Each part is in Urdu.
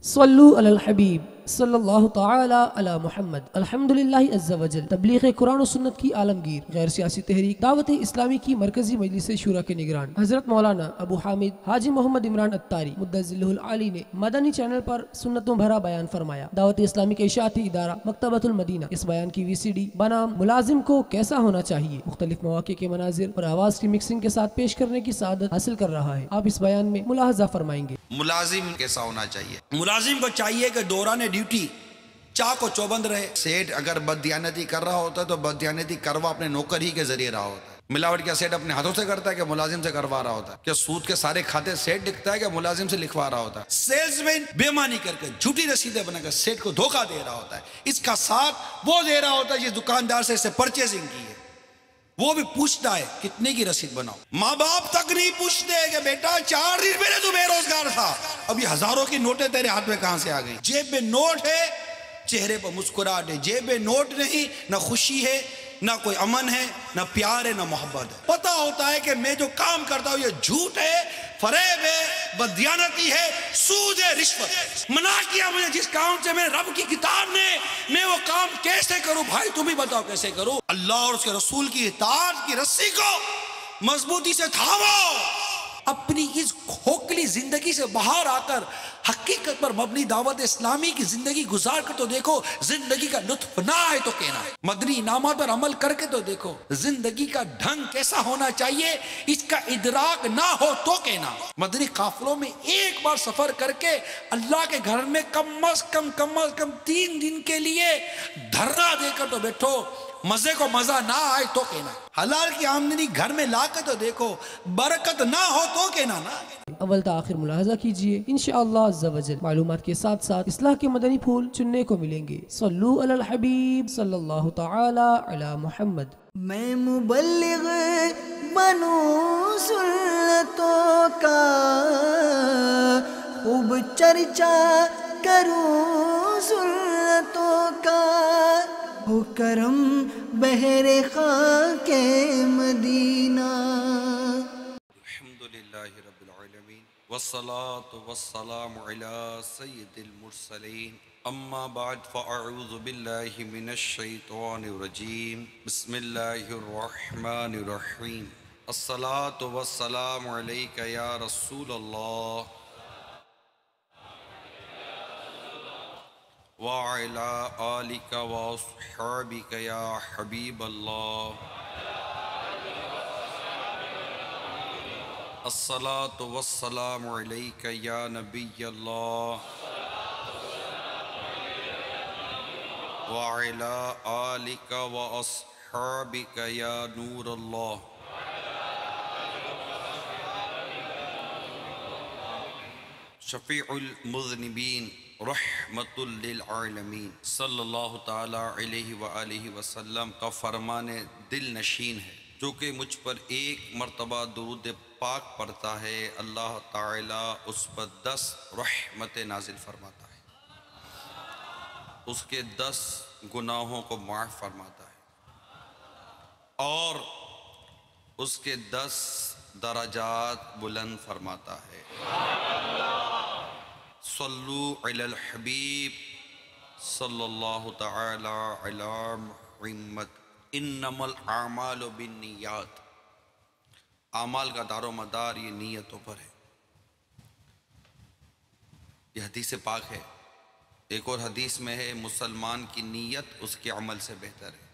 صلو علی الحبیب صلی اللہ تعالی علی محمد۔ الحمدللہ عز وجل تبلیغ قرآن و سنت کی عالمگیر غیر سیاسی تحریک دعوت اسلامی کی مرکزی مجلس شورا کے نگران حضرت مولانا ابو حامد حاجی محمد عمران اتاری مدظلہ العالی نے مدنی چینل پر سنتوں بھرا بیان فرمایا۔ دعوت اسلامی کے اشاعتی ادارہ مکتبۃ المدینہ اس بیان کی وی سی ڈی بنام ملازم کو کیسا ہونا چاہیے مختلف مواقع کے مناظر اور آواز کی مکسنگ کے ساتھ پیش کرنے کی سعادت حاصل کر رہا ہے۔ آپ اس بیان میں ملاحظہ فرمائیں گے۔ ملازم کیسا ہونا چاہیے؟ ملازم کو چاہیے کہ دوران ڈیوٹی چاق و چوبند رہے۔ سیٹ اگر بددیانتی کر رہا ہوتا ہے تو بددیانتی کروا اپنے نوکر ہی کے ذریعے رہا ہوتا ہے۔ ملاوٹ کیا سیٹ اپنے ہاتھوں سے کرتا ہے کہ ملازم سے کروا رہا ہوتا ہے؟ کیا سود کے سارے کھاتے سیٹ لکھتا ہے کہ ملازم سے لکھوا رہا ہوتا ہے؟ سیلز مین بے معنی کر کے جھوٹی رسیدیں بنا کر سیٹ کو دھوکہ دے رہا ہوتا ہے۔ اس کا ساتھ وہ دے رہا ہوتا ہے جس دکاندار سے اسے پرچیزنگ کی ہے، وہ بھی پوچھتا ہے کتنے کی رسید بناؤ۔ ماں باپ تک نہیں پوچھتے کہ بیٹا 4 دن پہلے تو بے روزگار تھا، اب یہ ہزاروں کی نوٹیں تیرے ہاتھ میں کہاں سے آ گئی؟ جیب میں نوٹ ہے، چہرے پر مسکراہٹ ہے، جیب میں نوٹ نہیں، نہ خوشی ہے، نہ کوئی امن ہے، نہ پیار ہے، نہ محبت ہے۔ پتہ ہوتا ہے کہ میں جو کام کرتا ہوں یہ جھوٹ ہے، فریب ہے، بددیانتی ہے، سود ہے، رشوت ہے۔ منع کیا مجھے جس کام سے میں رب کی کتاب نے، میں وہ کام کیسے کروں؟ بھائی تم ہی بتاؤ کیسے کروں؟ اللہ اور اس کے رسول کی اطاعت کی رسی کو مضبوطی سے تھامو۔ اپنی اس کھوکھلی زندگی سے باہر آ کر حقیقت پر مبنی دعوت اسلامی کی زندگی گزار کر تو دیکھو، زندگی کا لطف نہ آئے تو کہنا۔ مدنی انعامات پر عمل کر کے تو دیکھو، زندگی کا ڈھنگ کیسا ہونا چاہیے اس کا ادراک نہ ہو تو کہنا۔ مدنی قافلوں میں ایک بار سفر کر کے اللہ کے گھر میں کم از کم 3 دن کے لیے دھرنا دے کر تو بیٹھو، مزے کو مزہ نہ آئے تو کہنا۔ حلال کی آمدنی گھر میں لا کے تو دیکھو، برکت نہ ہو تو کہنا نا۔ اول تا آخر ملاحظہ کیجئے، انشاءاللہ عز و جل معلومات کے ساتھ ساتھ اصلاح کے مدنی پھول چننے کو ملیں گے۔ صلو علی الحبیب صلی اللہ تعالی علی محمد۔ میں مبلغ بنوں سنتوں کا، خوب چرچا کروں سنتوں کا، ہو کرم بہر خاک مدینہ۔ الحمدللہ رب العالمین والصلاة والسلام علی سید المرسلین، اما بعد فاعوذ باللہ من الشیطان الرجیم، بسم اللہ الرحمن الرحیم۔ الصلاة والسلام علیک یا رسول اللہ وعلی آلک واصحابک یا حبیب اللہ۔ الصلاة والسلام علیک یا نبی اللہ وعلی آلک واصحابک یا نور اللہ۔ شفیع المذنبین رحمت للعالمین صلی اللہ تعالی علیہ وآلہ وسلم کا فرمان دل نشین ہے، جو کہ مجھ پر ایک مرتبہ درود پاک پڑھتا ہے اللہ تعالی اس پر 10 رحمت نازل فرماتا ہے، اس کے 10 گناہوں کو معاف فرماتا ہے اور اس کے 10 درجات بلند فرماتا ہے۔ صلو علی الحبیب صلی اللہ تعالی علی محمد۔ انما الاعمال بالنیات، اعمال کا دار و مدار یہ نیتوں پر ہے۔ یہ حدیث پاک ہے۔ ایک اور حدیث میں ہے مسلمان کی نیت اس کے عمل سے بہتر ہے،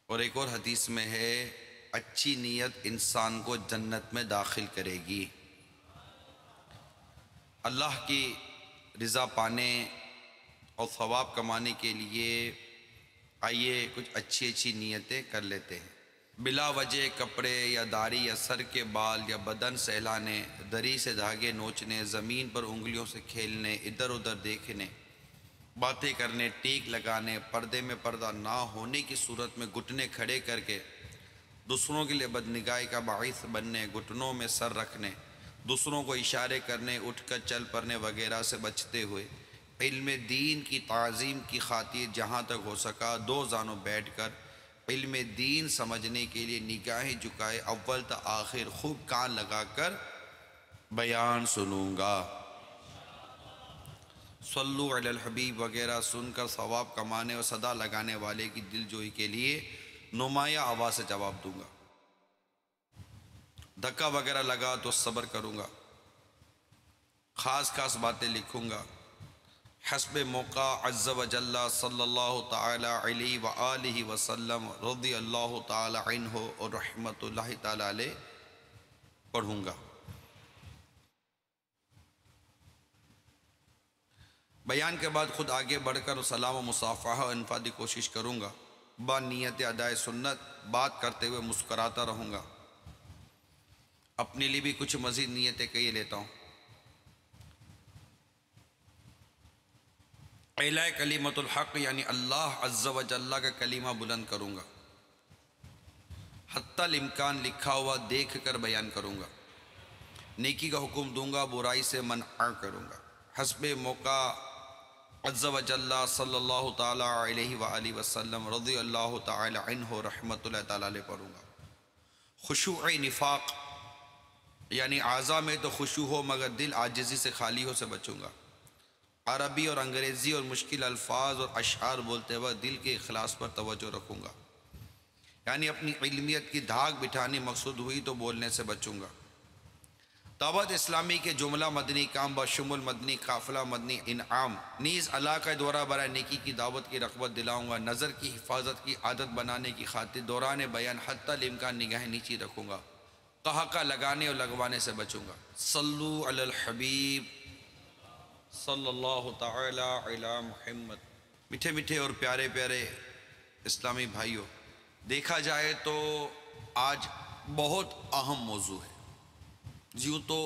اور ایک اور حدیث میں ہے اچھی نیت انسان کو جنت میں داخل کرے گی۔ اللہ کی رضا پانے اور ثواب کمانے کے لیے آئیے کچھ اچھی نیتیں کر لیتے ہیں۔ بلا وجہ کپڑے یا داڑھی یا سر کے بال یا بدن سہلانے، دری سے دھاگے نوچنے، زمین پر انگلیوں سے کھیلنے، ادھر ادھر دیکھنے، باتیں کرنے، ٹیک لگانے، پردے میں پردہ نہ ہونے کی صورت میں گھٹنے کھڑے کر کے دوسروں کے لیے بدنگاہی کا باعث بننے، گھٹنوں میں سر رکھنے، دوسروں کو اشارے کرنے، اٹھ کر چل پڑنے وغیرہ سے بچتے ہوئے علم دین کی تعظیم کی خاطر جہاں تک ہو سکا 2 زانوں بیٹھ کر علم دین سمجھنے کے لیے نگاہیں جھکائے اول تا آخر خوب کان لگا کر بیان سنوں گا۔ صلو علی الحبیب وغیرہ سن کر ثواب کمانے اور صدا لگانے والے کی دل جوئی کے لیے نمایاں آواز سے جواب دوں گا۔ دھکا وغیرہ لگا تو صبر کروں گا، خاص خاص باتیں لکھوں گا، حسب موقع عز و جل صلی اللہ تعالی علیہ وآلہ وسلم رضی اللہ تعالی عنہ اور رحمت اللہ تعالی علیہ پڑھوں گا۔ بیان کے بعد خود آگے بڑھ کر سلام و مصافحہ و انفادی کوشش کروں گا، با نیت ادائے سنت بات کرتے ہوئے مسکراتا رہوں گا۔ اپنے لیے بھی کچھ مزید نیتیں کہی لیتا ہوں۔ اعلاء کلمۃ الحق یعنی اللہ عز و جل کا کلمہ بلند کروں گا، حتی الامکان لکھا ہوا دیکھ کر بیان کروں گا، نیکی کا حکم دوں گا، برائی سے منع کروں گا، حسب موقع عز و جل صلی اللہ تعالی علیہ وآلہ وسلم رضی اللہ تعالی عنہ رحمت اللہ تعالی علیہ پڑھوں گا۔ خشوع نفاق یعنی اعضاء میں تو خشوع ہو مگر دل عاجزی سے خالی ہو سے بچوں گا۔ عربی اور انگریزی اور مشکل الفاظ اور اشعار بولتے وقت دل کے اخلاص پر توجہ رکھوں گا، یعنی اپنی علمیت کی دھاک بٹھانی مقصود ہوئی تو بولنے سے بچوں گا۔ دعوت اسلامی کے جملہ مدنی کام بشمول مدنی قافلہ مدنی انعام نیز علاقہ دورہ برائے نیکی کی دعوت کی رغبت دلاؤں گا۔ نظر کی حفاظت کی عادت بنانے کی خاطر دوران بیان حتی الامکان نگاہ نیچی رکھوں گا، قہقہ لگانے اور لگوانے سے بچوں گا۔ صلو علی الحبیب صلی اللہ تعالی علی محمد۔ میٹھے میٹھے اور پیارے پیارے اسلامی بھائیوں، دیکھا جائے تو آج بہت اہم موضوع ہے، یوں تو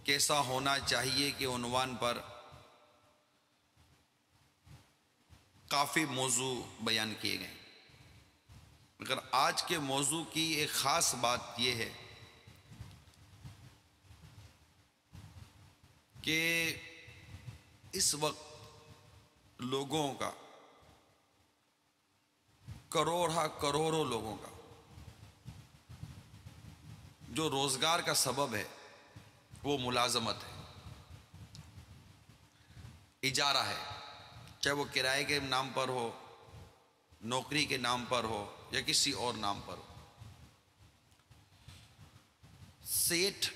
کیسا ہونا چاہیے کہ عنوان پر کافی موضوع بیان کیے گئے، مگر آج کے موضوع کی ایک خاص بات یہ ہے کہ اس وقت لوگوں کا کروڑوں لوگوں کا جو روزگار کا سبب ہے وہ ملازمت ہے، اجارہ ہے، چاہے وہ کرائے کے نام پر ہو، نوکری کے نام پر ہو یا کسی اور نام پر ہو۔ سیٹھ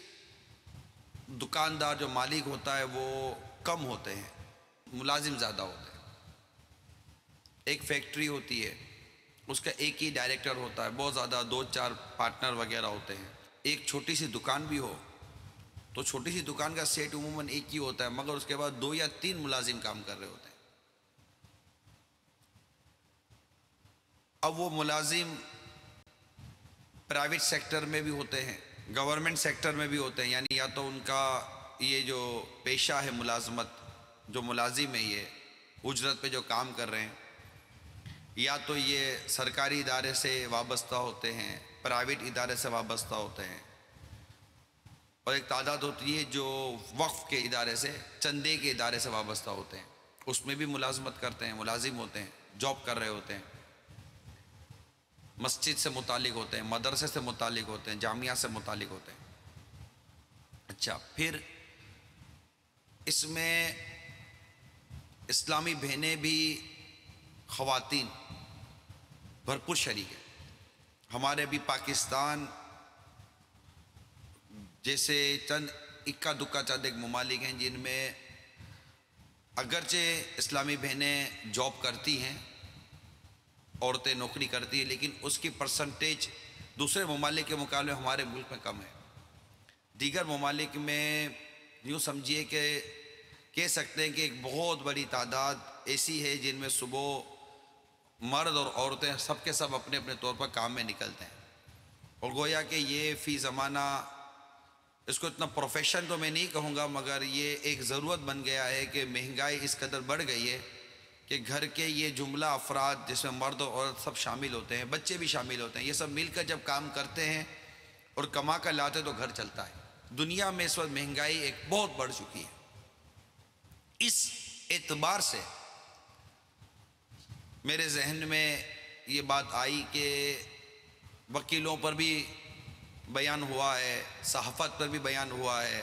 دکاندار جو مالک ہوتا ہے وہ کم ہوتے ہیں، ملازم زیادہ ہوتے ہیں۔ ایک فیکٹری ہوتی ہے، اس کا ایک ہی ڈائریکٹر ہوتا ہے، بہت زیادہ 2-4 پارٹنر وغیرہ ہوتے ہیں۔ ایک چھوٹی سی دکان بھی ہو تو چھوٹی سی دکان کا سیٹ عموماً ایک ہی ہوتا ہے، مگر اس کے بعد 2 یا 3 ملازم کام کر رہے ہوتے ہیں۔ اب وہ ملازم پرائیویٹ سیکٹر میں بھی ہوتے ہیں، گورنمنٹ سیکٹر میں بھی ہوتے ہیں، یعنی یا تو ان کا یہ جو پیشہ ہے ملازمت، جو ملازم ہے یہ اجرت پہ جو کام کر رہے ہیں، یا تو یہ سرکاری ادارے سے وابستہ ہوتے ہیں، پرائیویٹ ادارے سے وابستہ ہوتے ہیں، اور ایک تعداد ہوتی ہے جو وقف کے ادارے سے، چندے کے ادارے سے وابستہ ہوتے ہیں، اس میں بھی ملازمت کرتے ہیں، ملازم ہوتے ہیں، جاب کر رہے ہوتے ہیں، مسجد سے متعلق ہوتے ہیں، مدرسے سے متعلق ہوتے ہیں، جامعہ سے متعلق ہوتے ہیں۔ اچھا، پھر اس میں اسلامی بہنیں بھی خواتین بھرپور شریک ہیں۔ ہمارے بھی پاکستان جیسے چند اکا دکا چند ایک ممالک ہیں جن میں اگرچہ اسلامی بہنیں جاب کرتی ہیں، عورتیں نوکری کرتی ہیں، لیکن اس کی پرسنٹیج دوسرے ممالک کے مقابلے ہمارے ملک میں کم ہے۔ دیگر ممالک میں یوں سمجھیے کہ کہہ سکتے ہیں کہ ایک بہت بڑی تعداد ایسی ہے جن میں صبح مرد اور عورتیں سب کے سب اپنے اپنے طور پر کام میں نکلتے ہیں، اور گویا کہ یہ فی زمانہ، اس کو اتنا پروفیشن تو میں نہیں کہوں گا، مگر یہ ایک ضرورت بن گیا ہے کہ مہنگائی اس قدر بڑھ گئی ہے کہ گھر کے یہ جملہ افراد جس میں مرد اور عورت سب شامل ہوتے ہیں، بچے بھی شامل ہوتے ہیں، یہ سب مل کر جب کام کرتے ہیں اور کما کر لاتے تو گھر چلتا ہے۔ دنیا میں اس وقت مہنگائی ایک بہت بڑھ چکی ہے، اس اعتبار سے میرے ذہن میں یہ بات آئی کہ وکیلوں پر بھی بیان ہوا ہے، صحافت پر بھی بیان ہوا ہے،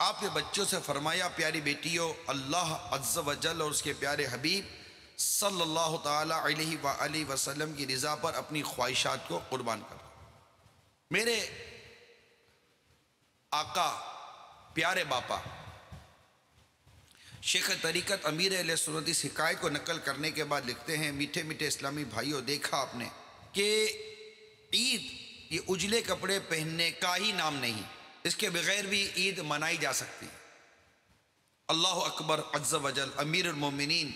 آپ نے بچوں سے فرمایا پیاری بیٹیوں، اللہ عز و جل اور اس کے پیارے حبیب صلی اللہ تعالی علیہ وآلہ وسلم کی رضا پر اپنی خواہشات کو قربان کرو۔ میرے آقا پیارے باپا شیخ طریقت امیر اہل سنت اس حکایت کو نقل کرنے کے بعد لکھتے ہیں، میٹھے میٹھے اسلامی بھائیوں، دیکھا آپ نے کہ عید یہ اجلے کپڑے پہننے کا ہی نام نہیں، اس کے بغیر بھی عید منائی جا سکتی۔ اللہ اکبر عز و جل۔ امیر المومنین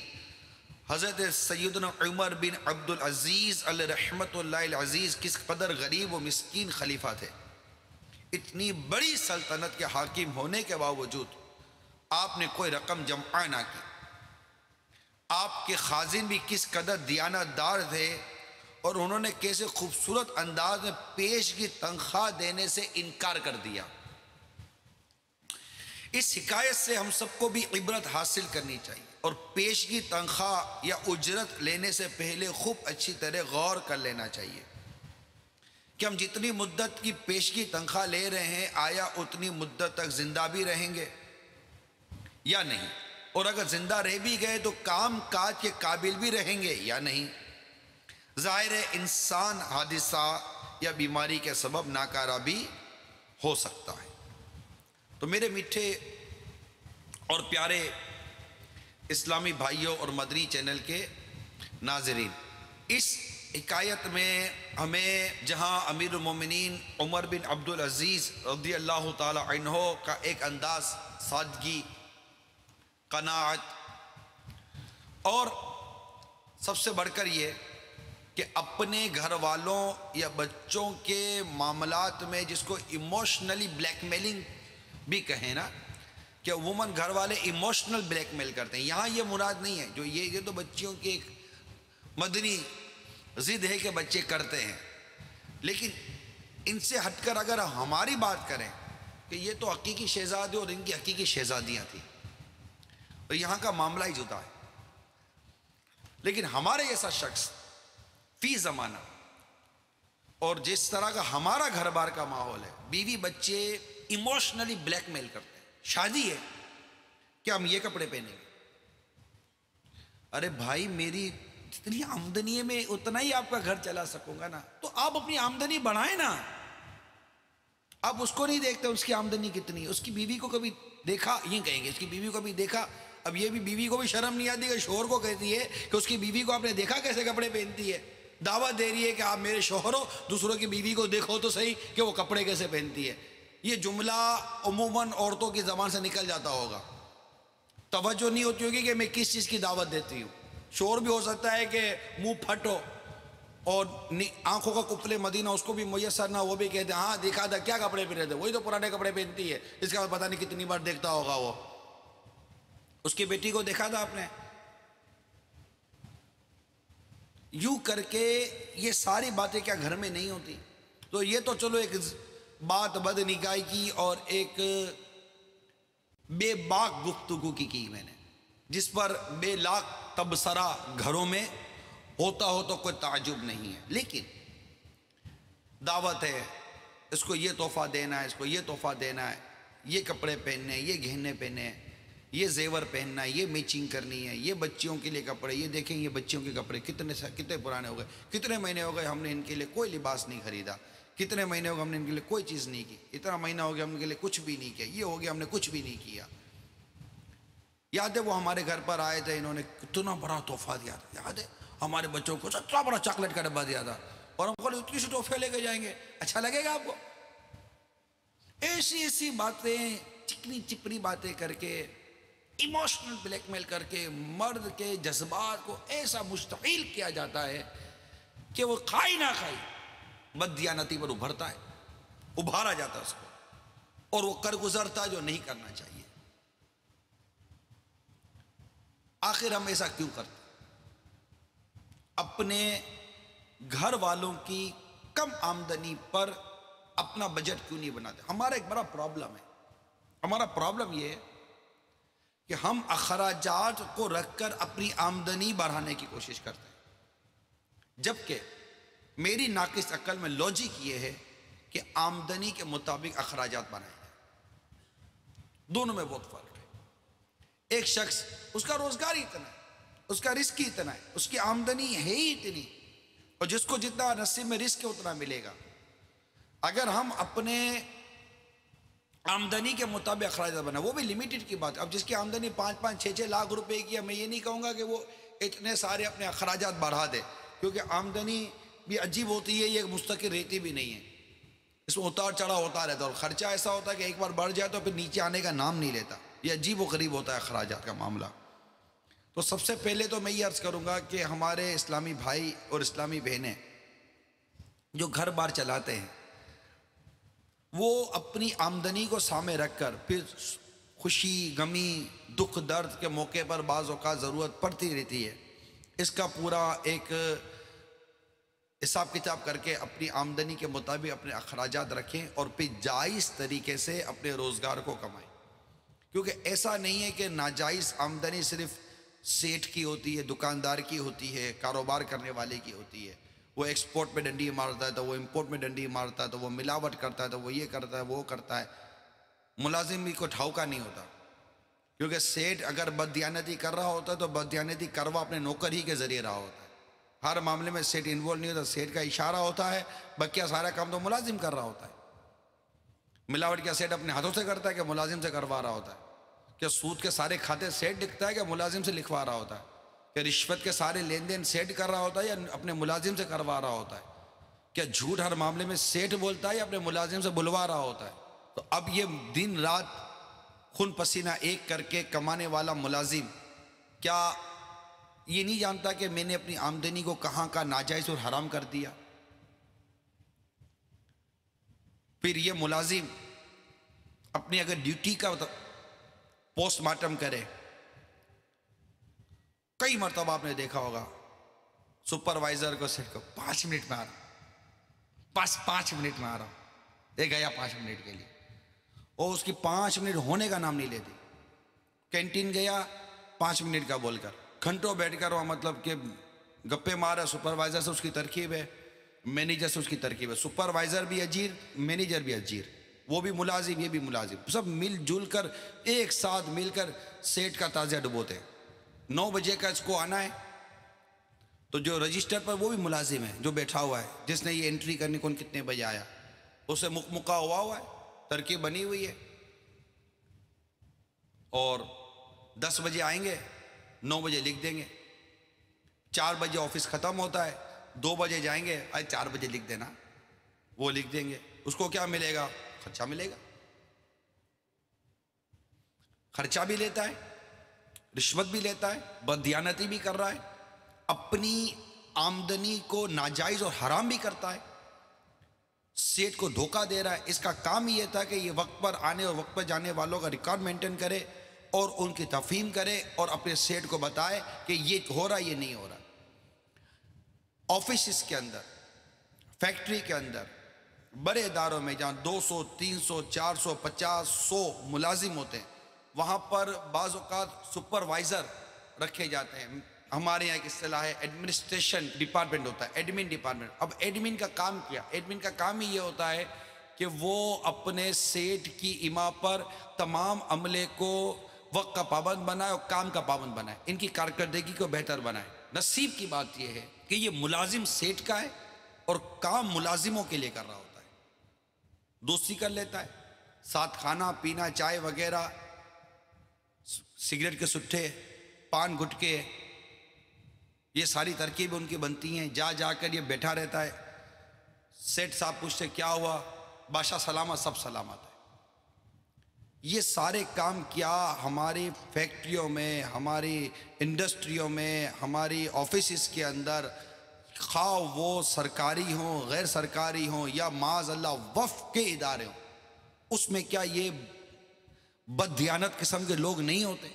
حضرت سیدنا عمر بن عبد العزیز علیہ رحمت اللہ العزیز کس قدر غریب و مسکین خلیفہ تھے۔ اتنی بڑی سلطنت کے حاکم ہونے کے باوجود آپ نے کوئی رقم جمع نہ کی۔ آپ کے خازن بھی کس قدر دیانت دار تھے اور انہوں نے کیسے خوبصورت انداز میں پیشگی تنخواہ دینے سے انکار کر دیا۔ اس حکایت سے ہم سب کو بھی عبرت حاصل کرنی چاہیے اور پیشگی تنخواہ یا اجرت لینے سے پہلے خوب اچھی طرح غور کر لینا چاہیے کہ ہم جتنی مدت کی پیشگی تنخواہ لے رہے ہیں آیا اتنی مدت تک زندہ بھی رہیں گے یا نہیں، اور اگر زندہ رہ بھی گئے تو کام کاج کے قابل بھی رہیں گے یا نہیں۔ ظاہر ہے انسان حادثہ یا بیماری کے سبب ناکارہ بھی ہو سکتا ہے۔ تو میرے میٹھے اور پیارے اسلامی بھائیوں اور مدنی چینل کے ناظرین، اس حکایت میں ہمیں جہاں امیر المومنین عمر بن عبد العزیز رضی اللہ تعالی عنہ کا ایک انداز، سادگی، قناعت، اور سب سے بڑھ کر یہ کہ اپنے گھر والوں یا بچوں کے معاملات میں جس کو ایموشنلی بلیک میلنگ بھی کہیں نا، کہ عموماً گھر والے ایموشنل بلیک میل کرتے ہیں، یہاں یہ مراد نہیں ہے، جو یہ تو بچیوں کی ایک مدنی ضد ہے کہ بچے کرتے ہیں، لیکن ان سے ہٹ کر اگر ہماری بات کریں کہ یہ تو حقیقی شہزادے اور ان کی حقیقی شہزادیاں تھیں، تو یہاں کا معاملہ ہی جدا ہے۔ لیکن ہمارے جیسا شخص فی زمانہ اور جس طرح کا ہمارا گھر بار کا ماحول ہے، بیوی بچے ایموشنلی بلیک میل کرتے ہیں، شادی ہے کہ ہم یہ کپڑے پہنیں گے۔ ارے بھائی، میری جتنی آمدنی ہے میں اتنا ہی آپ کا گھر چلا سکوں گا نا، تو آپ اپنی آمدنی بڑھائیں نا۔ آپ اس کو نہیں دیکھتے اس کی آمدنی کتنی، اس کی بیوی کو کبھی دیکھا، یہ کہیں گے اس کی بیوی کو بھی دیکھا۔ اب یہ بھی بیوی کو بھی شرم نہیں آتی کہ شوہر کو کہتی ہے کہ اس کی بیوی کو آپ نے دیکھا کیسے کپڑے پہنتی ہے، دعوت دے رہی ہے کہ آپ میرے شوہر ہو، دوسروں کی بیوی کو دیکھو تو صحیح کہ وہ کپڑے کیسے پہنتی ہے۔ یہ جملہ عموماً عورتوں کی زبان سے نکل جاتا ہوگا، توجہ نہیں ہوتی ہوگی کہ میں کس چیز کی دعوت دیتی ہوں۔ شوہر بھی ہو سکتا ہے کہ منہ پھٹ ہو اور آنکھوں کا کپڑے مدینہ اس کو بھی میسر نہ، وہ بھی کہتے ہیں ہاں دیکھا تھا کیا کپڑے پہنے تھے، وہی تو پرانے کپڑے پہنتی ہے، اس کا پتہ نہیں کتنی بار دیکھتا ہوگا وہ۔ اس کی بیٹی کو دیکھا تھا آپ نے، یوں کر کے یہ ساری باتیں کیا گھر میں نہیں ہوتی؟ تو یہ تو چلو ایک بات بد نگاہی کی اور ایک بے باک گفتگو کی میں نے، جس پر بے لاک تبصرہ گھروں میں ہوتا ہو تو کوئی تعجب نہیں ہے۔ لیکن دعوت ہے، اس کو یہ تحفہ دینا ہے، اس کو یہ تحفہ دینا ہے، یہ کپڑے پہننے، یہ گہنے پہننے، یہ زیور پہننا ہے، یہ میچنگ کرنی ہے، یہ بچیوں کے لیے کپڑے، یہ دیکھیں یہ بچیوں کے کپڑے کتنے پرانے ہو گئے، کتنے مہینے ہو گئے ہم نے ان کے لیے کوئی لباس نہیں خریدا، کتنے مہینے ہو گئے ہم نے ان کے لیے کوئی چیز نہیں کی، اتنا مہینہ ہو گیا ہم ان کے لیے کچھ بھی نہیں کیا، یہ ہو گیا ہم نے کچھ بھی نہیں کیا۔ یاد ہے وہ ہمارے گھر پر آئے تھے، انہوں نے کتنا بڑا تحفہ دیا تھا، یاد ہے ہمارے بچوں کو اتنا بڑا چاکلیٹ کا ڈبہ دیا تھا، اور ہم کو اتنی سی تحفے لے کے جائیں گے، اچھا لگے گا آپ کو؟ ایسی ایسی باتیں، چکنی چپڑی باتیں کر کے، ایموشنل بلیک میل کر کے مرد کے جذبات کو ایسا مشتعل کیا جاتا ہے کہ وہ کھائی نہ کھائی بددیانتی پر ابھرتا ہے، ابھارا جاتا ہے اس کو، اور وہ کر گزرتا جو نہیں کرنا چاہیے۔ آخر ہم ایسا کیوں کرتے؟ اپنے گھر والوں کی کم آمدنی پر اپنا بجٹ کیوں نہیں بناتے؟ ہمارا ایک بڑا پرابلم ہے، ہمارا پرابلم یہ ہے کہ ہم اخراجات کو رکھ کر اپنی آمدنی بڑھانے کی کوشش کرتے ہیں، جبکہ میری ناقص عقل میں لاجک یہ ہے کہ آمدنی کے مطابق اخراجات بنائیں۔ دونوں میں بہت فرق ہے. ایک شخص اس کا روزگار ہی اتنا ہے, اس کا رزق ہی اتنا ہے, اس کی آمدنی ہے ہی اتنی, اور جس کو جتنا نصیب میں رزق ہے اتنا ملے گا. اگر ہم اپنے آمدنی کے مطابق اخراجات بنائیں, وہ بھی لمیٹڈ کی بات ہے. اب جس کی آمدنی 5-6 لاکھ روپے کی ہے, میں یہ نہیں کہوں گا کہ وہ اتنے سارے اپنے اخراجات بڑھا دے, کیونکہ آمدنی بھی عجیب ہوتی ہے, یہ مستقل رہتی بھی نہیں ہے, اس میں اتار چڑھا ہوتا رہتا ہے, اور خرچہ ایسا ہوتا ہے کہ ایک بار بڑھ جائے تو پھر نیچے آنے کا نام نہیں لیتا. یہ عجیب و غریب ہوتا ہے اخراجات کا معاملہ. تو سب سے پہلے تو میں یہ عرض کروں گا کہ ہمارے اسلامی بھائی اور اسلامی بہنیں جو گھر بار چلاتے ہیں, وہ اپنی آمدنی کو سامنے رکھ کر پھر خوشی غمی دکھ درد کے موقع پر بعض اوقات ضرورت پڑتی رہتی ہے, اس کا پورا ایک حساب کتاب کر کے اپنی آمدنی کے مطابق اپنے اخراجات رکھیں, اور پھر جائز طریقے سے اپنے روزگار کو کمائیں. کیونکہ ایسا نہیں ہے کہ ناجائز آمدنی صرف سیٹھ کی ہوتی ہے, دکاندار کی ہوتی ہے, کاروبار کرنے والے کی ہوتی ہے. وہ ایکسپورٹ میں ڈنڈی مارتا ہے تو وہ امپورٹ میں ڈنڈی مارتا ہے, تو وہ ملاوٹ کرتا ہے تو وہ یہ کرتا ہے وہ کرتا ہے. ملازم بھی کو ٹھوکا نہیں ہوتا, کیونکہ سیٹھ اگر بددیانتی کر رہا ہوتا ہے تو بددیانتی کروا اپنے نوکر ہی کے ذریعے رہا ہوتا ہے. ہر معاملے میں سیٹھ انوالو نہیں ہوتا, سیٹھ کا اشارہ ہوتا ہے, بقیہ سارا کام تو ملازم کر رہا ہوتا ہے. ملاوٹ کیا سیٹھ اپنے ہاتھوں سے کرتا ہے کہ ملازم سے کروا رہا ہوتا ہے؟ کیا سود کے سارے کھاتے سیٹھ لکھتا ہے کہ ملازم سے لکھوا رہا ہوتا ہے؟ کہ رشوت کے سارے لین دین سیٹھ کر رہا ہوتا ہے یا اپنے ملازم سے کروا رہا ہوتا ہے؟ کیا جھوٹ ہر معاملے میں سیٹھ بولتا ہے یا اپنے ملازم سے بلوا رہا ہوتا ہے؟ تو اب یہ دن رات خون پسینہ ایک کر کے کمانے والا ملازم کیا یہ نہیں جانتا کہ میں نے اپنی آمدنی کو کہاں کا ناجائز اور حرام کر دیا؟ پھر یہ ملازم اپنی اگر ڈیوٹی کا پوسٹ مارٹم کرے, کئی مرتبہ آپ نے دیکھا ہوگا سپروائزر کو سیٹ کو 5 منٹ میں آ رہا ہوں, 5 منٹ میں آ رہا ہوں, یہ گیا 5 منٹ کے لیے, اور اس کی 5 منٹ ہونے کا نام نہیں لیتی. کینٹین گیا 5 منٹ کا بول کر, گھنٹوں بیٹھ کر وہ مطلب کہ گپے مارا. سپروائزر سے اس کی ترکیب ہے, مینیجر سے اس کی ترکیب ہے. سپروائزر بھی اجیر, مینیجر بھی اجیر, وہ بھی ملازم یہ بھی ملازم, سب مل جل کر ایک ساتھ مل کر سیٹ کا تازیہ ڈبوتے ہیں. 9 بجے کا اس کو آنا ہے, تو جو رجسٹر پر وہ بھی ملازم ہے جو بیٹھا ہوا ہے, جس نے یہ انٹری کرنی کون کتنے بجے آیا, اسے مکمکا ہوا ہے, ترکیب بنی ہوئی ہے. اور 10 بجے آئیں گے, 9 بجے لکھ دیں گے. 4 بجے آفس ختم ہوتا ہے, 2 بجے جائیں گے, 4 بجے لکھ دینا, وہ لکھ دیں گے. اس کو کیا ملے گا؟ خرچہ ملے گا. خرچہ بھی لیتا ہے, رشوت بھی لیتا ہے, بددیانتی بھی کر رہا ہے, اپنی آمدنی کو ناجائز اور حرام بھی کرتا ہے, سیٹ کو دھوکہ دے رہا ہے. اس کا کام یہ تھا کہ یہ وقت پر آنے اور وقت پر جانے والوں کا ریکارڈ مینٹین کرے اور ان کی تفہیم کرے اور اپنے سیٹ کو بتائے کہ یہ ہو رہا یہ نہیں ہو رہا. آفیسز کے اندر, فیکٹری کے اندر, بڑے اداروں میں جہاں 200 300 400 50 100 ملازم ہوتے ہیں, وہاں پر بعض اوقات سپروائزر رکھے جاتے ہیں. ہمارے یہاں ایک اصطلاح ہے ایڈمنسٹریشن ڈپارٹمنٹ ہوتا ہے, ایڈمن ڈپارٹمنٹ. اب ایڈمن کا کام کیا؟ ایڈمن کا کام ہی یہ ہوتا ہے کہ وہ اپنے سیٹ کی اما پر تمام عملے کو وقت کا پابند بنائے اور کام کا پابند بنائے, ان کی کارکردگی کو بہتر بنائے. نصیب کی بات یہ ہے کہ یہ ملازم سیٹ کا ہے اور کام ملازموں کے لیے کر رہا ہوتا ہے. دوستی کر لیتا ہے, ساتھ کھانا پینا, چائے وغیرہ, سگریٹ کے سٹھے, پان گٹکے, یہ ساری ترکیبیں ان کی بنتی ہیں. جا کر یہ بیٹھا رہتا ہے, سیٹ صاحب پوچھتے کیا ہوا, بادشاہ سلامت, سب سلامت ہے. یہ سارے کام کیا ہماری فیکٹریوں میں, ہماری انڈسٹریوں میں, ہماری آفیسز کے اندر, خواہ وہ سرکاری ہوں غیر سرکاری ہوں یا معاذ اللہ وقف کے ادارے ہوں, اس میں کیا یہ بددیانت قسم کے لوگ نہیں ہوتے؟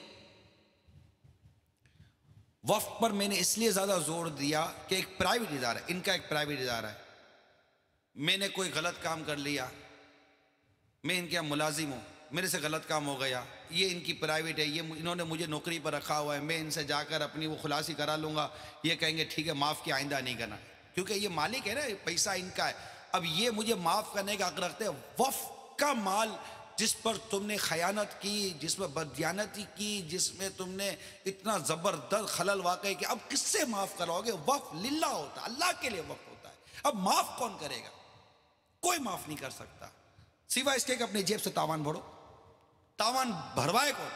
وقف پر میں نے اس لیے زیادہ زور دیا کہ ایک پرائیویٹ ادارہ ہے, ان کا ایک پرائیویٹ ادارہ ہے. میں نے کوئی غلط کام کر لیا, میں ان کے ملازم ہوں, میرے سے غلط کام ہو گیا, یہ ان کی پرائیویٹ ہے, یہ انہوں نے مجھے نوکری پر رکھا ہوا ہے, میں ان سے جا کر اپنی وہ خلاصی کرا لوں گا, یہ کہیں گے ٹھیک ہے معاف کیا, آئندہ نہیں کرنا, کیونکہ یہ مالک ہے نا, پیسہ ان کا ہے. اب یہ مجھے معاف کرنے کا حق رکھتے ہیں. وقف کا مال جس پر تم نے خیانت کی، جس میں بددیانتی کی، جس میں تم نے اتنا زبردست خلل واقع کہ اب کس سے معاف کراؤ گے؟ وقف للہ ہوتا ہے، اللہ کے لیے وقف ہوتا ہے. اب معاف کون کرے گا؟ کوئی معاف نہیں کر سکتا سوائے اس کے کہ اپنی جیب سے تاوان بھرو. تاوان بھروائے کون؟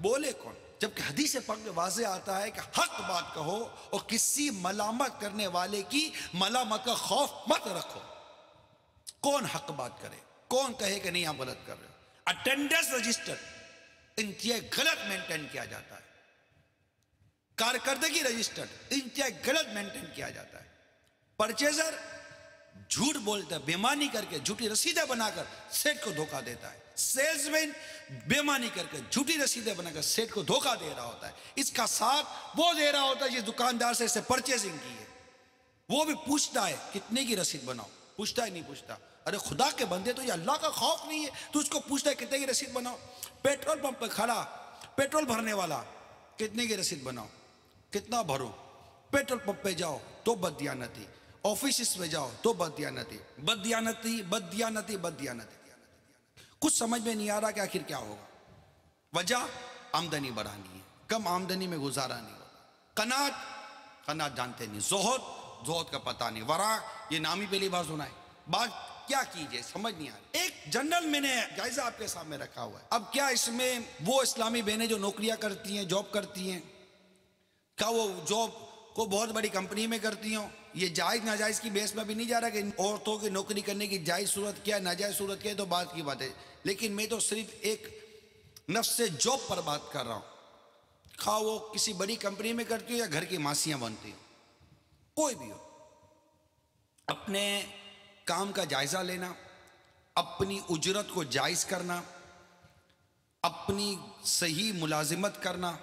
بولے کون؟ جبکہ حدیث پاک میں واضح آتا ہے کہ حق بات کہو اور کسی ملامت کرنے والے کی ملامت کا خوف مت رکھو. کون حق بات کرے؟ کون کہے کہ نہیں آپ غلط کر رہے ہو؟ اٹینڈنس رجسٹر انتہائی غلط مینٹین کیا جاتا ہے. کارکردگی رجسٹر انتہائی غلط مینٹین کیا جاتا ہے. پرچیزر جھوٹ بولتا ہے، بےمانی کر کے جھوٹی رسیدیں بنا کر سیٹ کو دھوکہ دیتا ہے. سیلز مین بےمانی کر کے جھوٹی رسیدیں بنا کر سیٹ کو دھوکہ دے رہا ہوتا ہے. اس کا ساتھ وہ دے رہا ہوتا ہے جس دکاندار سے اسے پرچیزنگ کی ہے. وہ بھی پوچھتا ہے کتنے کی رسید بناؤ، پوچھتا ہی نہیں پوچھتا. ارے خدا کے بندے، تو یہ اللہ کا خوف نہیں ہے؟ تو اس کو پوچھتا ہے کتنے کی رسید بناؤ. پیٹرول پمپ پہ کھڑا پیٹرول بھرنے والا، کتنے کی رسید بناؤ، کتنا بھرو. پیٹرول پمپ پہ جاؤ تو بددیانتی، آفیسز میں جاؤ تو بددیانتی، بددیانتی بددیانتی بددیانتی. کچھ سمجھ میں نہیں آ رہا کہ آخر کیا ہوگا. وجہ آمدنی بڑھانی ہے، کم آمدنی میں گزارا نہیں ہوتا. قناعت جانتے نہیں. زہد کا پتہ نہیں. ورع یہ نام ہی پہلی بار سنا ہے. بات کیا کیجئے سمجھ نہیں آ رہی. ایک جنرل میں نے جائزہ آپ کے سامنے رکھا ہوا ہے. اب کیا اس میں وہ اسلامی بہنیں جو نوکریاں کرتی ہیں، جاب کرتی ہیں، کیا وہ جاب کو بہت بڑی کمپنی میں کرتی ہوں؟ یہ جائز ناجائز کی بیس میں بھی نہیں جا رہا کہ عورتوں کی نوکری کرنے کی جائز صورت کیا ہے، ناجائز صورت کیا ہے، تو بات کی بات ہے. لیکن میں تو صرف ایک نفس جاب پر بات کر رہا ہوں. خواہ وہ کسی بڑی کمپنی میں کرتی ہو یا گھر کی ماسیاں بنتی ہو، کوئی بھی ہو، اپنے کام کا جائزہ لینا، اپنی اجرت کو جائز کرنا، اپنی صحیح ملازمت کرنا،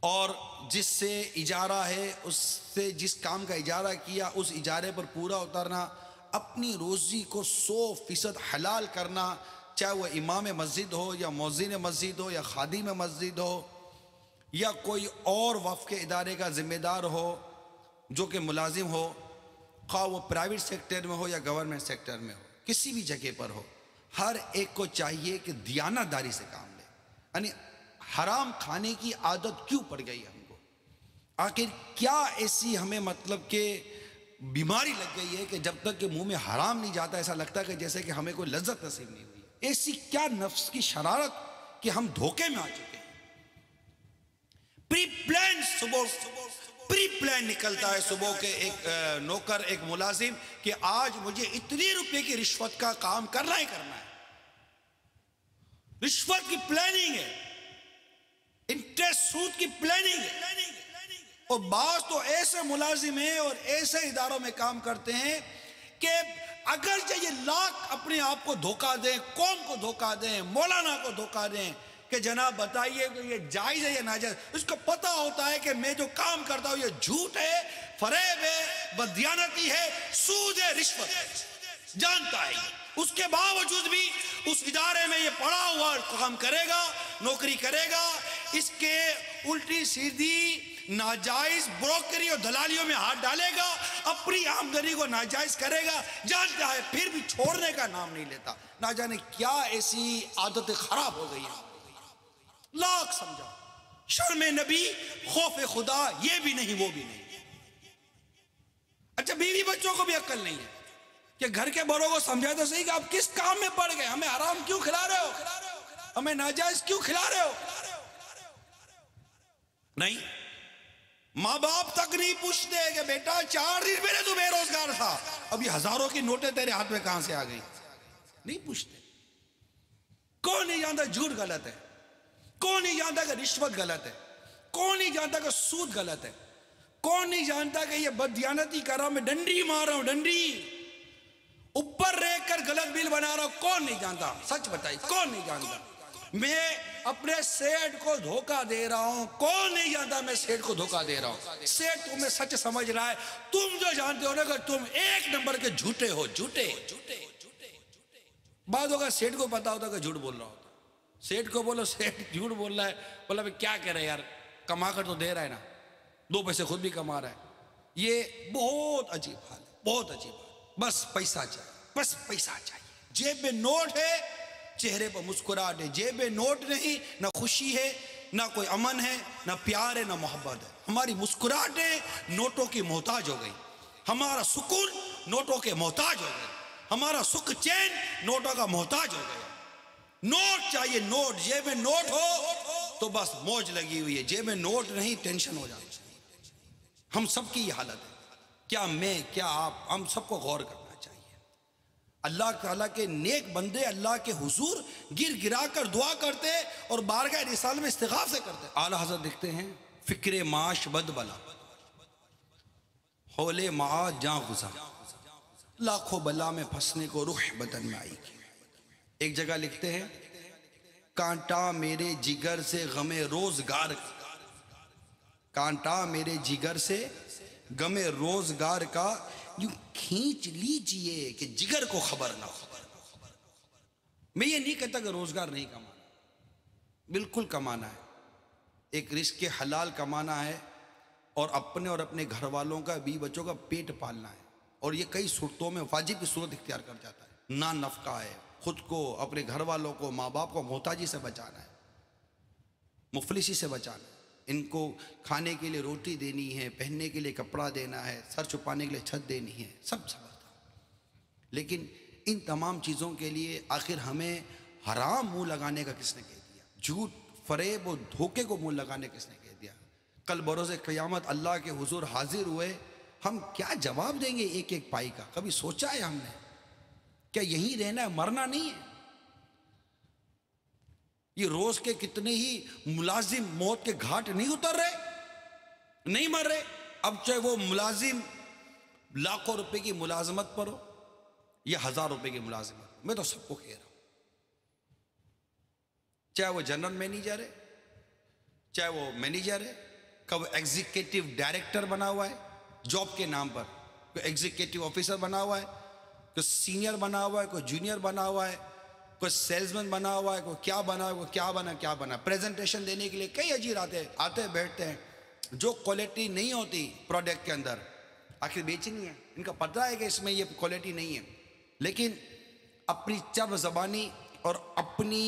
اور جس سے اجارہ ہے اس سے جس کام کا اجارہ کیا اس اجارے پر پورا اترنا، اپنی روزی کو 100% حلال کرنا، چاہے وہ امام مسجد ہو یا مؤذن مسجد ہو یا خادم مسجد ہو یا کوئی اور وقف کے ادارے کا ذمہ دار ہو جو کہ ملازم ہو، خواہ وہ پرائیویٹ سیکٹر میں ہو یا گورنمنٹ سیکٹر میں ہو، کسی بھی جگہ پر ہو. ہر ایک کو چاہیے کہ دیانت داری سے کام لے. یعنی حرام کھانے کی عادت کیوں پڑ گئی ہم کو؟ آخر کیا ایسی ہمیں مطلب کہ بیماری لگ گئی ہے کہ جب تک کہ منہ میں حرام نہیں جاتا ایسا لگتا ہے کہ جیسے کہ ہمیں کوئی لذت نصیب نہیں ہوئی. ایسی کیا نفس کی شرارت کہ ہم دھوکے میں آ چکے ہیں. پری پلان نکلتا ہے صبح کے ایک نوکر، ایک ملازم کہ آج مجھے اتنی روپے کی رشوت کا کام کرنا ہی کرنا ہے. رشوت کی پلاننگ ہے، انٹرسٹ سود کی پلاننگ ہے. اور بعض تو ایسے ملازم ہیں اور ایسے اداروں میں کام کرتے ہیں کہ اگرچہ یہ لاکھ اپنے آپ کو دھوکہ دیں، قوم کو دھوکہ دیں، مولانا کو دھوکہ دیں کہ جناب بتائیے کہ یہ جائز ہے یا ناجائز، اس کو پتہ ہوتا ہے کہ میں جو کام کرتا ہوں یہ جھوٹ ہے، فریب ہے، بددیانتی ہے، سود ہے، رشوت ہے، جانتا ہے. اس کے باوجود بھی اس ادارے میں یہ پڑا ہوا کام کرے گا، نوکری کرے گا. اس کے الٹی سیدھی ناجائز بروکری اور دلالیوں میں ہاتھ ڈالے گا، اپنی آمدنی کو ناجائز کرے گا، جانتا ہے پھر بھی چھوڑنے کا نام نہیں لیتا. نہ جانے کیا ایسی عادتیں خراب ہو گئی ہیں. لاکھ سمجھا، شرم نبی، خوف خدا، یہ بھی نہیں وہ بھی نہیں. اچھا بیوی بچوں کو بھی عقل نہیں ہے کہ گھر کے بڑوں کو سمجھا تو صحیح کہ آپ کس کام میں پڑ گئے، ہمیں حرام کیوں کھلا رہے ہو، ہمیں ناجائز کیوں کھلا رہے ہو. نہیں، ماں باپ تک نہیں پوچھتے کہ بیٹا 4 دن پہلے تو بے روزگار تھا، اب یہ ہزاروں کی نوٹیں تیرے ہاتھ میں کہاں سے آ گئی. نہیں پوچھتے. کون نہیں جانتا جھوٹ غلط ہے؟ کون نہیں جانتا کہ رشوت غلط ہے؟ کون نہیں جانتا کہ سود غلط ہے؟ کون نہیں جانتا کہ یہ بددیانتی کر رہا ہوں، میں ڈنڈی مار رہا ہوں، ڈنڈی اوپر ریکھ کر غلط بل بنا رہا ہوں؟ کون نہیں جانتا؟ سچ بتائی، کون نہیں جانتا؟ میں اپنے سیٹ کو دھوکہ دے رہا ہوں، کون نہیں جانتا میں سیٹ کو دھوکہ دے رہا ہوں؟ سیٹ تمہیں سچ سمجھ رہا ہے. تم جو جانتے ہو نا کہ تم 1 نمبر کے جھوٹے ہو، جھوٹے. بعد ہوگا سیٹ کو پتا ہوتا کہ جھوٹ بول رہا ہوتا. سیٹ کو بولو سیٹ جھوٹ بول رہا ہے، بولا میں کیا کہہ رہے یار، کما کر تو دے رہا ہے نا، 2 پیسے خود بھی کما رہا ہے. یہ بہت عجیب حال ہے، بہت عجیب حال. بس پیسہ چاہیے، بس پیسہ چاہیے. جیب میں نوٹ ہے چہرے پر مسکراہٹ ہے، جیب میں نوٹ نہیں، نہ خوشی ہے، نہ کوئی امن ہے، نہ پیار ہے، نہ محبت ہے۔ ہماری مسکراہٹیں نوٹوں کی محتاج ہو گئی، ہمارا سکون نوٹوں کے محتاج ہو گئے، ہمارا سکھ چین نوٹوں کا محتاج ہو گیا۔ نوٹ چاہیے، نوٹ، جیب میں نوٹ ہو تو بس موج لگی ہوئی ہے، جیب میں نوٹ نہیں ٹینشن ہو جاتی۔ ہم سب کی یہ حالت ہے، کیا میں، کیا آپ، ہم سب کو غور کرنا چاہیے۔ اللہ تعالیٰ کے نیک بندے اللہ کے حضور گر گرا کر دعا کرتے اور بارگاہ رسالت میں استغاثے کرتے۔ اعلیٰ حضرت لکھتے ہیں فکر معاش بد بلا حول معاش جاں غزا، لاکھوں بلا میں پھنسنے کو روح بدن میں آئی کی۔ ایک جگہ لکھتے ہیں کانٹا میرے جگر سے غم روزگار، کانٹا میرے جگر سے غم روزگار کا یوں کھینچ لیجئے کہ جگر کو خبر نہ ہو۔ میں یہ نہیں کہتا کہ روزگار نہیں کمانا، بالکل کمانا ہے، ایک رزق حلال کمانا ہے، اور اپنے گھر والوں کا، بیوی بچوں کا پیٹ پالنا ہے، اور یہ کئی صورتوں میں واجب کی صورت اختیار کر جاتا ہے۔ نہ نفقہ ہے، خود کو، اپنے گھر والوں کو، ماں باپ کو محتاجی سے بچانا ہے، مفلسی سے بچانا ہے، ان کو کھانے کے لیے روٹی دینی ہے، پہننے کے لیے کپڑا دینا ہے، سر چھپانے کے لیے چھت دینی ہے، سب سمجھتا ہوں۔ لیکن ان تمام چیزوں کے لیے آخر ہمیں حرام منہ لگانے کا کس نے کہہ دیا؟ جھوٹ، فریب اور دھوکے کو منہ لگانے کس نے کہہ دیا؟ کل بروز قیامت اللہ کے حضور حاضر ہوئے، ہم کیا جواب دیں گے ایک ایک پائی کا؟ کبھی سوچا ہے ہم نے؟ کیا یہیں رہنا ہے، مرنا نہیں ہے؟ یہ روز کے کتنے ہی ملازم موت کے گھاٹ نہیں اتر رہے، نہیں مر رہے؟ اب چاہے وہ ملازم لاکھوں روپے کی ملازمت پر ہو یا 1000 روپے کی ملازمت، میں تو سب کو کہہ رہا ہوں، چاہے وہ جنرل مینیجر ہے، چاہے وہ مینیجر ہے، کب ایگزیکٹو ڈائریکٹر بنا ہوا ہے جاب کے نام پر، کوئی ایگزیکٹو آفیسر بنا ہوا ہے، کوئی سینئر بنا ہوا ہے، کوئی جونیئر بنا ہوا ہے، کوئی سیلزمین بنا ہوا ہے، کوئی کیا بنا ہے، کوئی کیا بنا، پریزنٹیشن دینے کے لیے کئی اجیر آتے بیٹھتے ہیں، جو کوالٹی نہیں ہوتی پروڈکٹ کے اندر آخر بیچنی ہے، ان کا پتہ ہے کہ اس میں یہ کوالٹی نہیں ہے، لیکن اپنی چب زبانی اور اپنی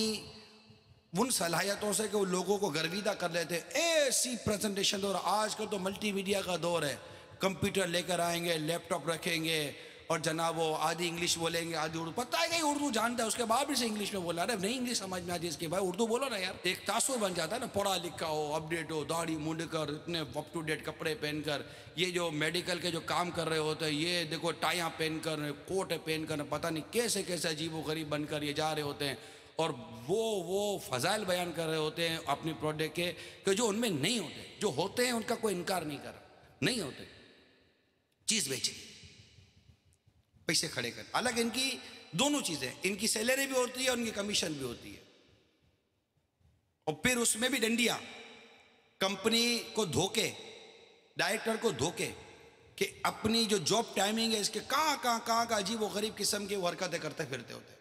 ان صلاحیتوں سے کہ وہ لوگوں کو گرویدہ کر لیتے ہیں، ایسی پریزنٹیشن دور، آج کل تو ملٹی میڈیا کا دور ہے، کمپیوٹر لے کر آئیں گے، لیپ ٹاپ رکھیں گے، اور جناب وہ آدھی انگلش بولیں گے، آدھی اردو، پتہ ہے کہ اردو جانتا ہے، اس کے بعد بھی سے انگلش میں بولا رہے، نہیں انگلش سمجھ میں آتی اس کے بھائی اردو بولو نا یار، ایک تاثر بن جاتا ہے نا، پڑھا لکھا ہو، اپڈیٹ ہو، داڑھی مونڈ کر، اتنے اپ ٹو ڈیٹ کپڑے پہن کر، یہ جو میڈیکل کے جو کام کر رہے ہوتے ہیں، یہ دیکھو ٹائیاں پہن کر، کوٹ پہن کر، پتہ نہیں کیسے کیسے عجیب و غریب بن کر یہ جا رہے ہوتے ہیں، اور وہ فضائل بیان کر رہے ہوتے ہیں اپنی پروڈکٹ کے کہ جو ان میں نہیں ہوتے، جو ہوتے ہیں ان کا کوئی انکار نہیں کر رہا، نہیں ہوتے، چیز بیچے، پیسے کھڑے کر، حالانکہ ان کی دونوں چیزیں، ان کی سیلری بھی ہوتی ہے اور ان کی کمیشن بھی ہوتی ہے، اور پھر اس میں بھی ڈنڈیا، کمپنی کو دھوکے، ڈائریکٹر کو دھوکے کہ اپنی جو جاب ٹائمنگ ہے اس کے کہاں کا عجیب و غریب قسم کی حرکتیں کرتے پھرتے ہوتے ہیں۔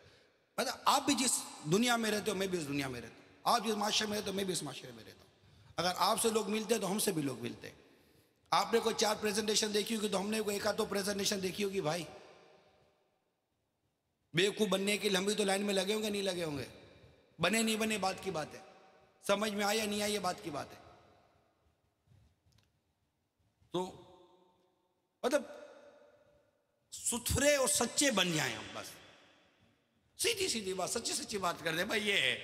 آپ بھی جس دنیا میں رہتے ہو میں بھی اس دنیا میں رہتا ہوں، آپ جس معاشرے میں رہتے ہو میں بھی اس معاشرے میں رہتا ہوں، اگر آپ سے لوگ ملتے ہیں تو ہم سے بھی لوگ ملتے ہیں، آپ نے کوئی 4 پریزنٹیشن دیکھی ہوگی تو ہم نے کوئی 1 آدھ پریزنٹیشن دیکھی ہوگی، بھائی بیوقوف بننے کے لیے ہم بھی تو لائن میں لگے ہوں گے، نہیں لگے ہوں گے، بنے نہیں بنے بات کی بات ہے، سمجھ میں آیا نہیں آیا یہ بات کی بات ہے، تو مطلب ستھرے اور سچے بن جائیں ہم، بس سیدھی بات، سچی بات کر دیں، بھائی یہ ہے،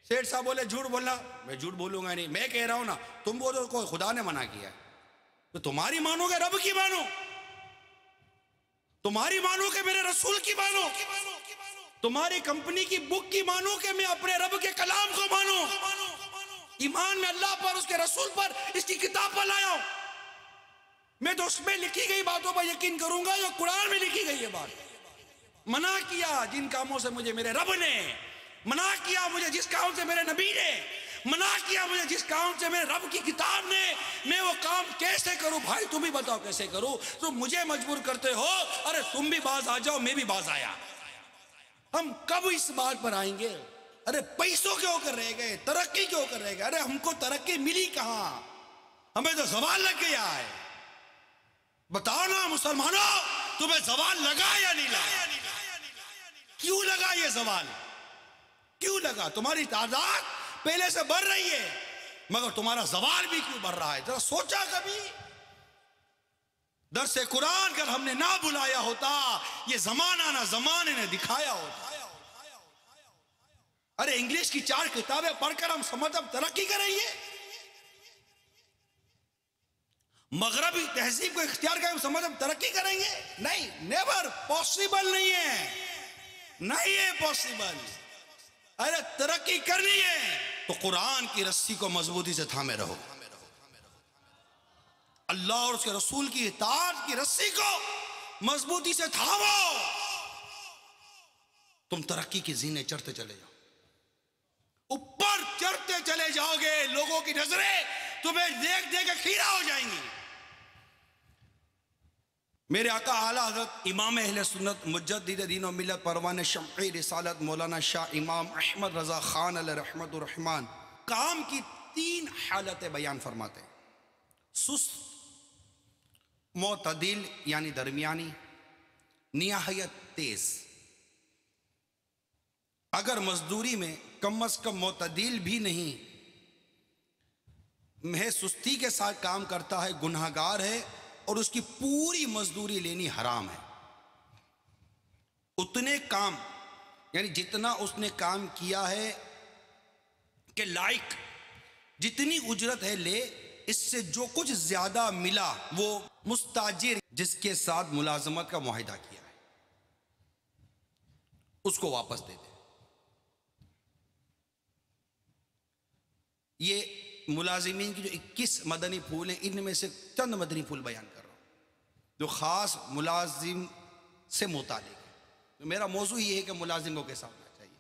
سیٹھ صاحب بولے جھوٹ بولنا، میں جھوٹ بولوں گا نہیں، میں کہہ رہا ہوں نا، تم بولو کوئی خدا نے منع کیا ہے تو تمہاری مانو گے رب کی مانو، تمہاری مانو کہ میرے رسول کی مانو، تمہاری کمپنی کی بک کی مانو کہ میں اپنے رب کے کلام کو مانو، ایمان میں اللہ پر، اس کے رسول پر، اس کی کتاب پر لایا ہوں، میں تو اس میں لکھی گئی باتوں پر یقین کروں گا جو قرآن میں لکھی گئی ہے بات۔ منع کیا جن کاموں سے مجھے میرے رب نے، منع کیا مجھے جس کام سے میرے نبی نے، منع کیا مجھے جس کام سے میرے رب کی کتاب نے، میں وہ کام کیسے کروں؟ بھائی تم بھی بتاؤ کیسے کروں؟ تم مجھے مجبور کرتے ہو، ارے تم بھی باز آ جاؤ، میں بھی باز آیا، ہم کب اس بات پر آئیں گے؟ ارے پیسوں کے ہو کر رہ گئے، ترقی کے ہو کر رہ گئے، ارے ہم کو ترقی ملی کہاں؟ ہمیں تو زوال لگ گیا ہے، بتاؤ نا مسلمانوں، تمہیں زوال لگا یا نہیں لگا؟ کیوں لگا یہ زوال؟ کیوں لگا؟ تمہاری تعداد پہلے سے بڑھ رہی ہے مگر تمہارا زوال بھی کیوں بڑھ رہا ہے؟ ذرا سوچا کبھی؟ درس قرآن اگر ہم نے نہ بلایا ہوتا، یہ زمانہ نہ زمانے نے دکھایا ہوتا۔ ارے انگلش کی 4 کتابیں پڑھ کر ہم سمجھ ترقی کریں گے؟ مغربی تہذیب کو اختیار کر ہم سمجھ ترقی کریں گے؟ نہیں، نیور، پاسبل نہیں ہے، نہیں ہے پاسبل۔ ارے ترقی کرنی ہے تو قرآن کی رسی کو مضبوطی سے تھامے رہو، اللہ اور اس کے رسول کی اطاعت کی رسی کو مضبوطی سے تھامو، تم ترقی کی زینے چڑھتے چلے جاؤ، اوپر چڑھتے چلے جاؤ گے، لوگوں کی نظریں تمہیں دیکھ دیکھ کے کھیرا ہو جائیں گی۔ میرے آقا اعلیٰ حضرت امام اہل سنت مجدد دین و ملت پروان شمعی رسالت مولانا شاہ امام احمد رضا خان علیہ رحمت الرحمن کام کی 3 حالتیں بیان فرماتے ہیں: سست، معتدل یعنی درمیانی، نہایت تیز۔ اگر مزدوری میں کم از کم معتدل بھی نہیں، محض سستی کے ساتھ کام کرتا ہے، گنہگار ہے، اور اس کی پوری مزدوری لینی حرام ہے۔ اتنے کام یعنی جتنا اس نے کام کیا ہے کہ لائق جتنی اجرت ہے لے، اس سے جو کچھ زیادہ ملا وہ مستاجر جس کے ساتھ ملازمت کا معاہدہ کیا ہے اس کو واپس دے دے۔ یہ ملازمین کی جو 21 مدنی پھول ہیں، ان میں سے چند مدنی پھول بیان کر رہا ہوں جو خاص ملازم سے متعلق ہے۔ میرا موضوع یہ ہے کہ ملازم کو کیسا ہونا چاہیے۔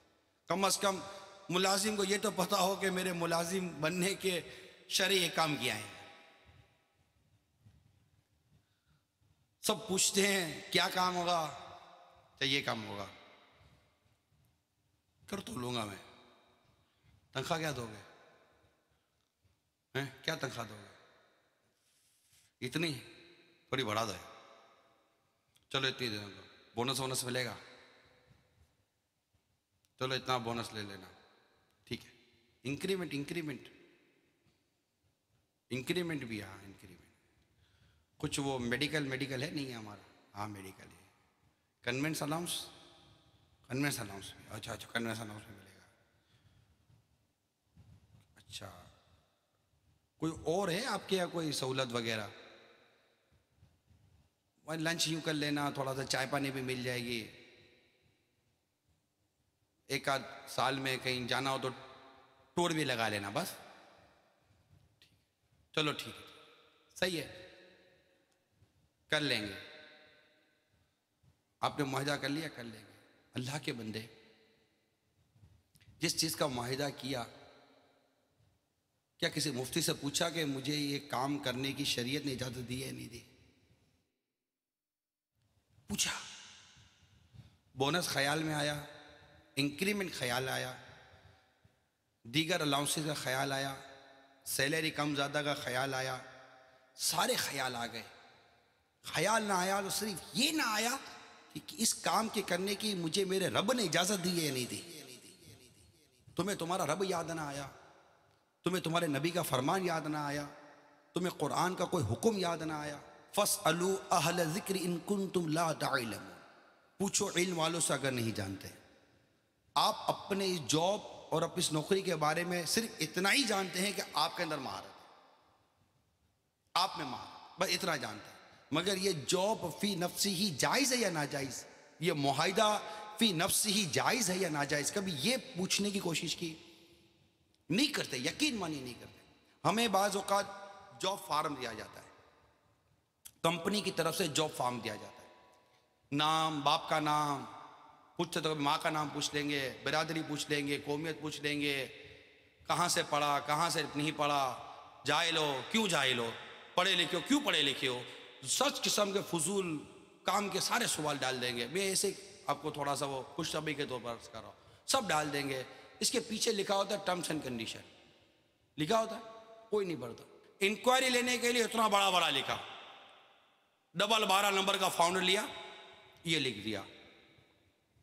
کم از کم ملازم کو یہ تو پتا ہو کہ میرے ملازم بننے کے شرعی کام کیا ہے۔ سب پوچھتے ہیں کیا کام ہوگا، یہ کام ہوگا، کر تو لوں گا میں، تنخواہ کیا دو گے؟ کیا تنخواہ دو گے؟ اتنی، تھوڑی بڑھا دو، چلو اتنی دے دو، بونس وونس ملے گا، چلو اتنا بونس لے لینا، ٹھیک ہے۔ انکریمنٹ بھی، ہاں انکریمنٹ۔ کچھ وہ میڈیکل ہے نہیں ہے ہمارا، ہاں میڈیکل ہے۔ کنوینس الاؤنس بھی، اچھا کنوینس الاؤنس بھی ملے گا۔ اچھا، کوئی اور ہے آپ کے یہاں کوئی سہولت وغیرہ؟ لنچ یوں کر لینا، تھوڑا سا چائے پانی بھی مل جائے گی، ایک آدھ سال میں کہیں جانا ہو تو ٹور بھی لگا لینا، بس چلو ٹھیک ہے، صحیح ہے، کر لیں گے۔ آپ نے معاہدہ کر لیا، کر لیں گے۔ اللہ کے بندے، جس چیز کا معاہدہ کیا، کیا کسی مفتی سے پوچھا کہ مجھے یہ کام کرنے کی شریعت نے اجازت دی ہے نہیں دی؟ پوچھا؟ بونس خیال میں آیا، انکریمنٹ خیال آیا، دیگر الاؤنسز کا خیال آیا، سیلری کم زیادہ کا خیال آیا، سارے خیال آ گئے۔ خیال نہ آیا تو صرف یہ نہ آیا کہ اس کام کے کرنے کی مجھے میرے رب نے اجازت دی ہے یا نہیں دی۔ تمہیں تمہارا رب یاد نہ آیا، تمہیں تمہارے نبی کا فرمان یاد نہ آیا، تمہیں قرآن کا کوئی حکم یاد نہ آیا۔ فَاسْأَلُوا أَهْلَ الذِّكْرِ إِن كُنتُمْ لَا تَعْلَمُونَ، پوچھو علم والوں سے اگر نہیں جانتے۔ آپ اپنے اس جاب اور اپنی اس نوکری کے بارے میں صرف اتنا ہی جانتے ہیں کہ آپ کے اندر مہارت ہے، آپ میں مہارت، بس اتنا جانتے ہیں۔ مگر یہ جاب فی نفسی ہی جائز ہے یا ناجائز، یہ معاہدہ فی نفسی ہی جائز ہے یا ناجائز، کبھی یہ پوچھنے کی کوشش کی نہیں کرتے، یقین مانی نہیں کرتے۔ ہمیں بعض اوقات جاب فارم دیا جاتا ہے، کمپنی کی طرف سے جاب فارم دیا جاتا ہے، نام، باپ کا نام پوچھتے تو ماں کا نام پوچھ لیں گے، برادری پوچھ لیں گے، قومیت پوچھ لیں گے، کہاں سے پڑھا، کہاں سے نہیں پڑھا، جاہل ہو کیوں جاہل ہو، پڑھے لکھے ہو کیوں پڑھے لکھے ہو، سچ قسم کے فضول کام کے سارے سوال ڈال دیں گے۔ میں ایسے آپ کو تھوڑا سا وہ خوش طبعی کے طور پر عرض کر رہا ہوں، سب ڈال دیں گے۔ اس کے پیچھے لکھا ہوتا ہے ٹرمس اینڈ کنڈیشن، لکھا ہوتا ہے، کوئی نہیں پڑھتا۔ انکوائری لینے کے لیے اتنا بڑا بڑا لکھا، ڈبل 12 نمبر کا فاؤنڈر لیا، یہ لکھ دیا،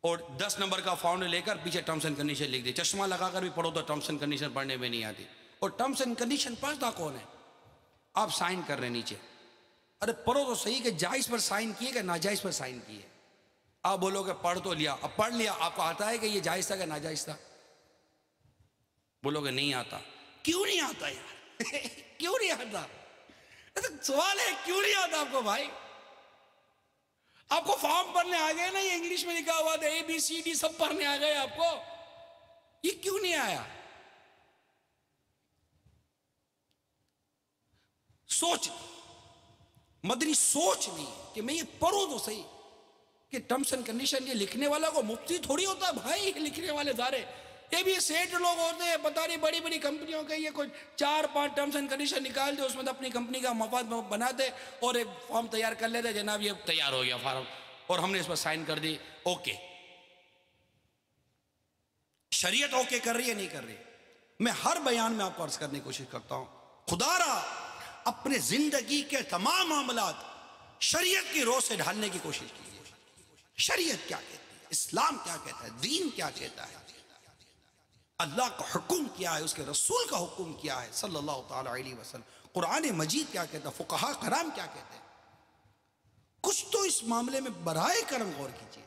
اور 10 نمبر کا فاؤنڈ لے کر پیچھے ٹرمز اینڈ کنڈیشن لکھ دی. چشمہ لگا کر بھی پڑھو تو ٹرمز اینڈ کنڈیشن پڑھنے میں نہیں آتی. اور ٹرمز اینڈ کنڈیشن پڑھتا کون ہے؟ آپ سائن کر رہے نیچے. ارے پڑھو تو صحیح کہ جائز پر سائن کیے کہ ناجائز پر سائن کیے. آپ بولو کہ پڑھ تو لیا. اب پڑھ لیا, آپ کو آتا ہے کہ یہ جائز تھا کہ ناجائز تھا؟ بولو کہ نہیں آتا. کیوں نہیں آتا یار؟ کیوں نہیں آتا؟ سوال ہے کیوں نہیں آتا آپ کو بھائی؟ آپ کو فارم پڑھنے آ گئے نا, یہ انگلش میں لکھا ہوا تھا ABCD سب پڑھنے آ گئے آپ کو, یہ کیوں نہیں آیا؟ سوچ, مدنی سوچ نہیں کہ میں یہ پڑھوں تو صحیح کہ ٹرمز اینڈ کنڈیشن. یہ لکھنے والا کو مفتی تھوڑی ہوتا ہے بھائی, لکھنے والے سارے یہ بھی سیٹ لوگ ہوتے ہیں, پتہ نہیں بڑی بڑی کمپنیوں کے یہ کوئی 4-5 ٹرمز اینڈ کنڈیشن نکال دے, اس میں اپنی کمپنی کا مفاد بناتے اور ایک فارم تیار کر لیتے, جناب یہ تیار ہو گیا فارم اور ہم نے اس پر سائن کر دی. اوکے, شریعت اوکے کر رہی ہے نہیں کر رہی؟ میں ہر بیان میں آپ کو عرض کرنے کی کوشش کرتا ہوں, خدا را اپنے زندگی کے تمام معاملات شریعت کی روح سے ڈھالنے کی کوشش کیجیے. شریعت کیا کہتی ہے, اسلام کیا کہتا ہے, دین کیا کہتا ہے, اللہ کا حکم کیا ہے, اس کے رسول کا حکم کیا ہے صلی اللہ تعالی علیہ وسلم, قرآن مجید کیا کہتا ہے, فقہاء کرام کیا کہتے ہیں. کچھ تو اس معاملے میں برائے کرم غور کیجیے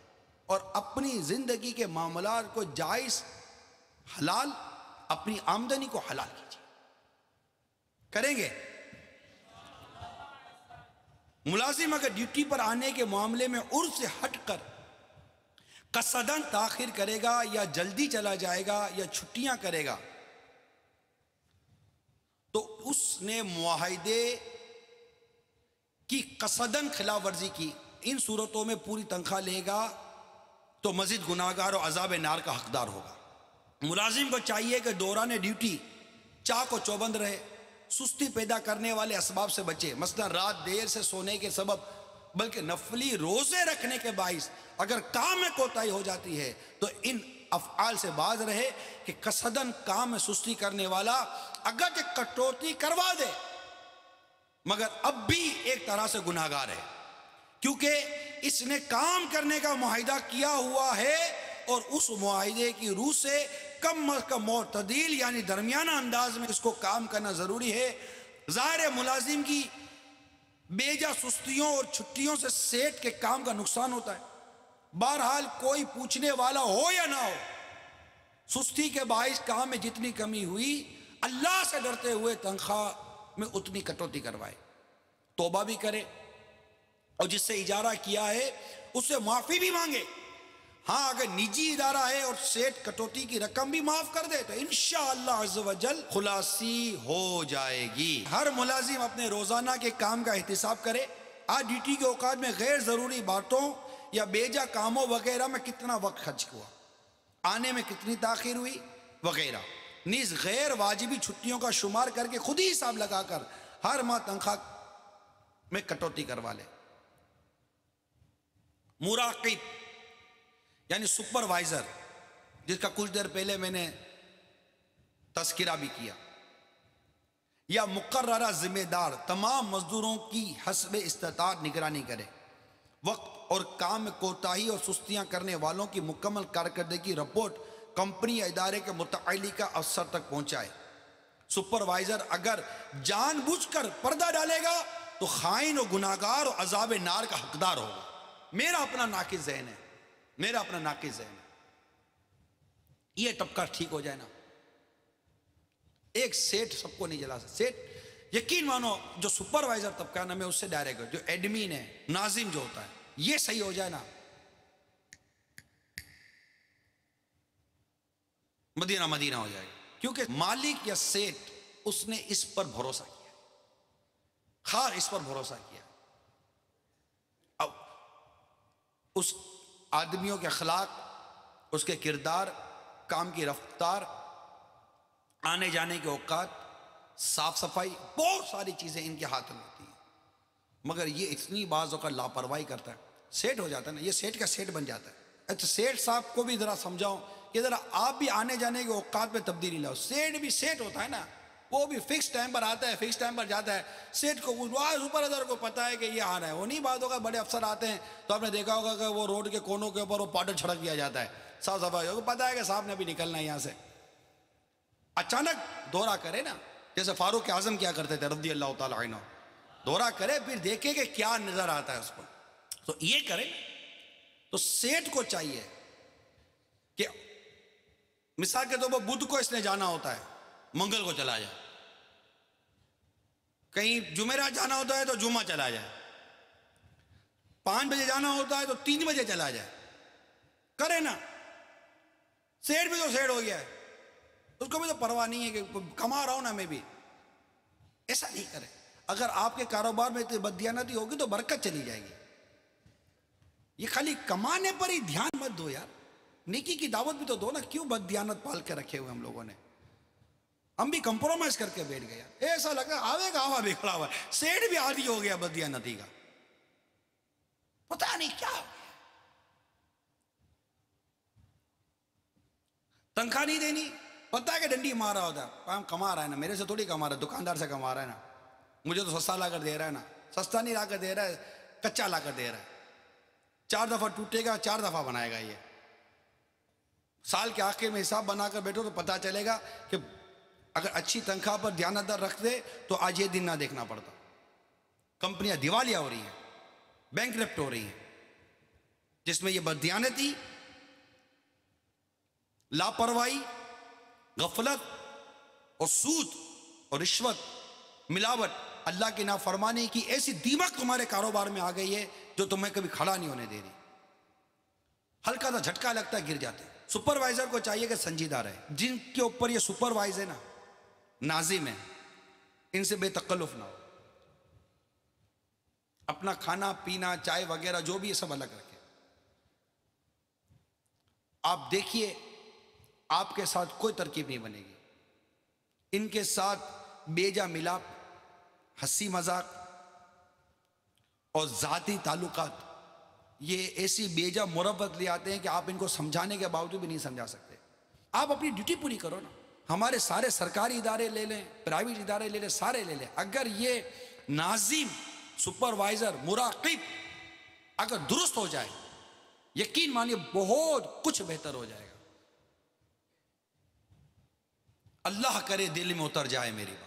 اور اپنی زندگی کے معاملات کو جائز حلال, اپنی آمدنی کو حلال کیجیے. کریں گے؟ ملازم اگر ڈیوٹی پر آنے کے معاملے میں عرف سے ہٹ کر قصداً تاخیر کرے گا یا جلدی چلا جائے گا یا چھٹیاں کرے گا تو اس نے معاہدے کی قصداً خلاف ورزی کی. ان صورتوں میں پوری تنخواہ لے گا تو مزید گناہگار اور عذاب نار کا حقدار ہوگا. ملازم کو چاہیے کہ دوران ڈیوٹی چاق و چوبند رہے, سستی پیدا کرنے والے اسباب سے بچے, مثلا رات دیر سے سونے کے سبب بلکہ نفلی روزے رکھنے کے باعث اگر کام میں کوتاہی ہو جاتی ہے تو ان افعال سے باز رہے کہ قصداً کام میں سستی کرنے والا اگرچہ کٹوتی کروا دے مگر اب بھی ایک طرح سے گناہگار ہے, کیونکہ اس نے کام کرنے کا معاہدہ کیا ہوا ہے اور اس معاہدے کی روح سے کم از کم معتدل یعنی درمیانہ انداز میں اس کو کام کرنا ضروری ہے. ظاہر ملازم کی بیجا سستیوں اور چھٹیوں سے سیٹ کے کام کا نقصان ہوتا ہے. بہرحال کوئی پوچھنے والا ہو یا نہ ہو, سستی کے باعث کام میں جتنی کمی ہوئی اللہ سے ڈرتے ہوئے تنخواہ میں اتنی کٹوتی کروائے, توبہ بھی کرے اور جس سے اجارہ کیا ہے اس سے معافی بھی مانگے. ہاں اگر نجی ادارہ ہے اور سیٹ کٹوتی کی رقم بھی معاف کر دے تو انشاءاللہ عز و جل خلاصی ہو جائے گی. ہر ملازم اپنے روزانہ کے کام کا احتساب کرے. آج ڈیوٹی کے اوقات میں غیر ضروری باتوں یا بیجا کاموں وغیرہ میں کتنا وقت خرچ ہوا, آنے میں کتنی تاخیر ہوئی وغیرہ. نیز غیر واجبی چھٹیوں کا شمار کر کے خود ہی حساب لگا کر ہر ماہ تنخواہ میں کٹوتی کروا لے. مراقب یعنی سپروائزر, جس کا کچھ دیر پہلے میں نے تذکرہ بھی کیا, یا مقررہ ذمہ دار تمام مزدوروں کی حسب استطاعت نگرانی کرے. وقت اور کام میں کوتاہی اور سستیاں کرنے والوں کی مکمل کارکردگی رپورٹ کمپنی یا ادارے کے متعلقہ افسر تک پہنچائے. سپروائزر اگر جان بوجھ کر پردہ ڈالے گا تو خائن و گناہگار اور عذاب نار کا حقدار ہوگا. میرا اپنا ناقص ذہن ہے, میرا اپنا ناقص ذہن ہے. یہ طبقہ ٹھیک ہو جائے نا. ایک سیٹ سب کو نہیں جلا سکتا. سیٹ یقین مانو جو سپروائزر طبقہ ہے نا, میں اس سے ڈائریکٹ, جو ایڈمین ہے, ناظم جو ہوتا ہے, یہ صحیح ہو جائے نا, مدینہ مدینہ ہو جائے گا. کیونکہ مالک یا سیٹ اس نے اس پر بھروسہ کیا, خار اس پر بھروسہ کیا. اب اس آدمیوں کے اخلاق, اس کے کردار, کام کی رفتار, آنے جانے کے اوقات, صاف صفائی, بہت ساری چیزیں ان کے ہاتھ میں ہوتی ہیں. مگر یہ اتنی بعض اوقات لاپرواہی کرتا ہے, سیٹ ہو جاتا ہے نا, یہ سیٹ کا سیٹ بن جاتا ہے. اچھا سیٹ صاحب کو بھی ذرا سمجھاؤ کہ ذرا آپ بھی آنے جانے کے اوقات میں تبدیلی لاؤ. سیٹ بھی سیٹ ہوتا ہے نا, وہ بھی فکس ٹائم پر آتا ہے، فکس ٹائم پر جاتا ہے. سیٹ کو سپروائزر کو پتا ہے کہ یہ آنا ہے. وہ نہیں بات ہوگا بڑے افسر آتے ہیں تو آپ نے دیکھا ہوگا کہ وہ روڈ کے کونوں کے اوپر وہ پاؤڈر چھڑک دیا جاتا ہے، صاف صفائی ہوگا، پتا ہے کہ صاحب نے ابھی نکلنا ہے یہاں سے. اچانک دورہ کرے نا، جیسے فاروق اعظم کیا کرتے تھے رضی اللہ تعالیٰ عنہ، دورہ کرے پھر دیکھے کہ کیا نظر آتا ہے اس کو. تو یہ کرے نا. تو سیٹ کو چاہیے کہ مثال کے طور پر بدھ کو اس نے جانا ہوتا ہے، منگل کو چلا جائے. کہیں جمعرات جانا ہوتا ہے تو جمعہ چلا جائے. 5 بجے جانا ہوتا ہے تو 3 بجے چلا جائے. کرے نا. سیٹ بھی تو سیٹ ہو گیا ہے، اس کو بھی تو پرواہ نہیں ہے کہ کما رہا ہوں نا میں بھی. ایسا نہیں کرے. اگر آپ کے کاروبار میں اتنی بددیانتی ہوگی تو برکت چلی جائے گی. یہ خالی کمانے پر ہی دھیان مت دو یار، نیکی کی دعوت بھی تو دو نا. کیوں بددیانت پال کے رکھے ہوئے ہم لوگوں نے؟ ہم بھی کمپرومائز کر کے بیٹھ گئے. ایسا لگا آوے کا آوا بھی کھڑا ہوا ہے، سیٹ بھی عادی ہو گیا بددیانتی کا. پتہ نہیں کیا ہو گیا. تنخواہ نہیں دینی، پتہ ہے کہ ڈنڈی مار رہا ہوتا ہے. کام کما رہا ہے نا، میرے سے تھوڑی کما رہا ہے، دکاندار سے کما رہا ہے نا. مجھے تو سستا لا کر دے رہا ہے نا. سستا نہیں لا کر دے رہا ہے، کچا لا کر دے رہا ہے. 4 دفعہ ٹوٹے گا، 4 دفعہ بنائے گا. یہ سال کے آخر میں حساب بنا کر بیٹھو تو پتہ چلے گا کہ اگر اچھی تنخواہ پر دیانتدار رکھ دے تو آج یہ دن نہ دیکھنا پڑتا. کمپنیاں دیوالیہ ہو رہی ہیں، بینکرپٹ ہو رہی ہیں، جس میں یہ بددیانتی، لاپرواہی، غفلت اور سود اور رشوت، ملاوٹ، اللہ کی نافرمانی کی ایسی دیمک تمہارے کاروبار میں آ گئی ہے جو تمہیں کبھی کھڑا نہیں ہونے دے رہی. ہلکا سا جھٹکا لگتا ہے گر جاتے ہیں. سپروائزر کو چاہیے کہ سنجیدہ رہے. جن کے اوپر یہ سپروائز ہے نا، ناظم ہے، ان سے بے تکلف نہ ہو. اپنا کھانا پینا چائے وغیرہ جو بھی یہ سب الگ رکھے. آپ دیکھیے آپ کے ساتھ کوئی ترکیب نہیں بنے گی. ان کے ساتھ بیجا ملاپ، ہنسی مذاق اور ذاتی تعلقات، یہ ایسی بیجا مربت لے آتے ہیں کہ آپ ان کو سمجھانے کے باوجود بھی نہیں سمجھا سکتے. آپ اپنی ڈیوٹی پوری کرو نا. ہمارے سارے سرکاری ادارے لے لیں، پرائیویٹ ادارے لے لیں، سارے لے لیں. اگر یہ ناظم، سپروائزر، مراقب اگر درست ہو جائے، یقین مانیے بہت کچھ بہتر ہو جائے گا. اللہ کرے دل میں اتر جائے میری بات.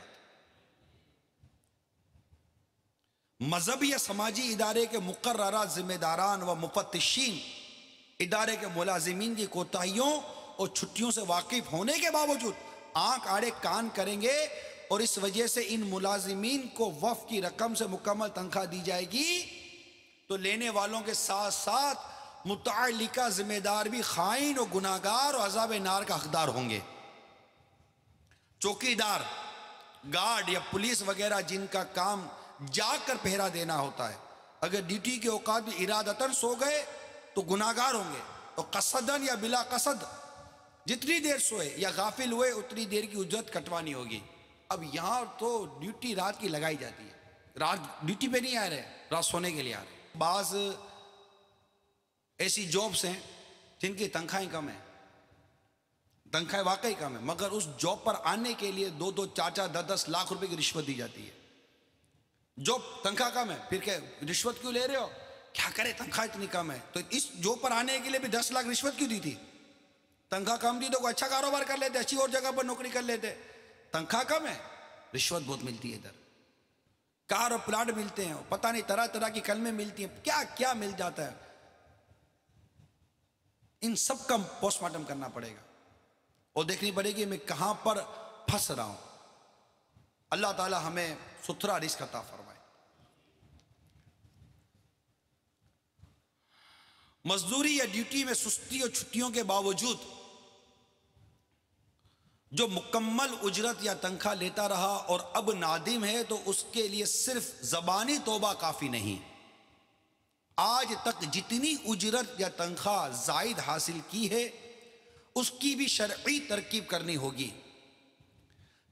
مذہبی یا سماجی ادارے کے مقررہ ذمہ داران و مفتشین ادارے کے ملازمین کی کوتاہیوں اور چھٹیوں سے واقف ہونے کے باوجود آنکھ آڑے کان کریں گے، اور اس وجہ سے ان ملازمین کو وقف کی رقم سے مکمل تنخواہ دی جائے گی، تو لینے والوں کے ساتھ ساتھ متعلقہ ذمہ دار بھی خائن و گناہگار اور عذاب نار کا حقدار ہوں گے. چوکیدار، گارڈ یا پولیس وغیرہ جن کا کام جاگ کر پہرا دینا ہوتا ہے، اگر ڈیوٹی کے اوقات بھی ارادتاً سو گئے تو گناہگار ہوں گے، اور قصداً یا بلا قصد جتنی دیر سوئے یا غافل ہوئے اتنی دیر کی اجرت کٹوانی ہوگی. اب یہاں تو ڈیوٹی رات کی لگائی جاتی ہے، رات ڈیوٹی پہ نہیں آ رہے، رات سونے کے لیے آ رہے. بعض ایسی جابس ہیں جن کی تنخواہیں کم ہیں، تنخواہیں واقعی کم ہے، مگر اس جاب پر آنے کے لیے 2-2, 4-4, 10-10 لاکھ روپے کی رشوت دی جاتی ہے. جاب تنخواہ کم ہے، پھر کہ رشوت کیوں لے رہے ہو؟ کیا کرے تنخواہ اتنی کم ہے. تو اس جاب پر آنے کے لیے بھی 10 لاکھ رشوت کیوں دی تھی؟ تنخواہ کم دی تو کوئی اچھا کاروبار کر لیتے، اچھی اور جگہ پر نوکری کر لیتے. تنخواہ کم ہے، رشوت بہت ملتی ہے. ادھر کار اور پلاٹ ملتے ہیں، پتہ نہیں طرح طرح کی کلمیں ملتی ہیں، کیا کیا مل جاتا ہے. ان سب کا پوسٹ مارٹم کرنا پڑے گا اور دیکھنی پڑے گی میں کہاں پر پھنس رہا ہوں. اللہ تعالی ہمیں ستھرا رزق عطا فرمائے. مزدوری یا ڈیوٹی میں سستی اور چھٹیوں کے باوجود جو مکمل اجرت یا تنخواہ لیتا رہا اور اب نادم ہے، تو اس کے لیے صرف زبانی توبہ کافی نہیں. آج تک جتنی اجرت یا تنخواہ زائد حاصل کی ہے اس کی بھی شرعی ترکیب کرنی ہوگی.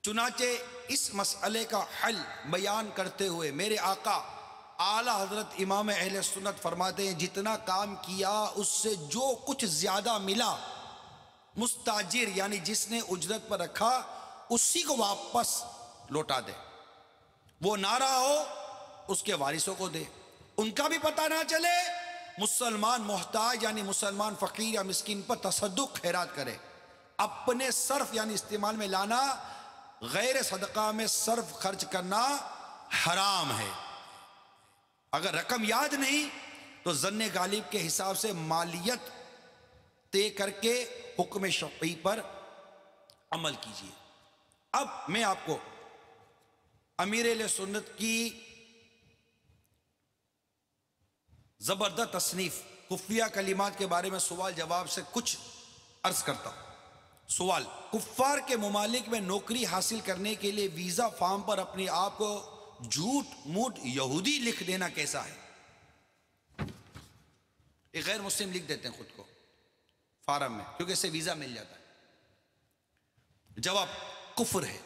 چنانچہ اس مسئلے کا حل بیان کرتے ہوئے میرے آقا اعلیٰ حضرت امام اہل سنت فرماتے ہیں، جتنا کام کیا اس سے جو کچھ زیادہ ملا، مستاجر یعنی جس نے اجرت پر رکھا اسی کو واپس لوٹا دے، وہ نہ رہا ہو اس کے وارثوں کو دے، ان کا بھی پتہ نہ چلے، مسلمان محتاج یعنی مسلمان فقیر یا مسکین پر تصدق خیرات کرے، اپنے صرف یعنی استعمال میں لانا، غیر صدقہ میں صرف خرچ کرنا حرام ہے۔ اگر رقم یاد نہیں تو ظن غالب کے حساب سے مالیت طے کر کے حکم شرعی پر عمل کیجیے۔ اب میں آپ کو امیر اہل سنت کی زبردست تصنیف خفیہ کلمات کے بارے میں سوال جواب سے کچھ عرض کرتا ہوں۔ سوال: کفار کے ممالک میں نوکری حاصل کرنے کے لیے ویزا فارم پر اپنے آپ کو جھوٹ موٹ یہودی لکھ دینا کیسا ہے؟ ایک غیر مسلم لکھ دیتے ہیں خود کو فارم میں کیونکہ اس سے ویزا مل جاتا ہے۔ جواب: کفر ہے۔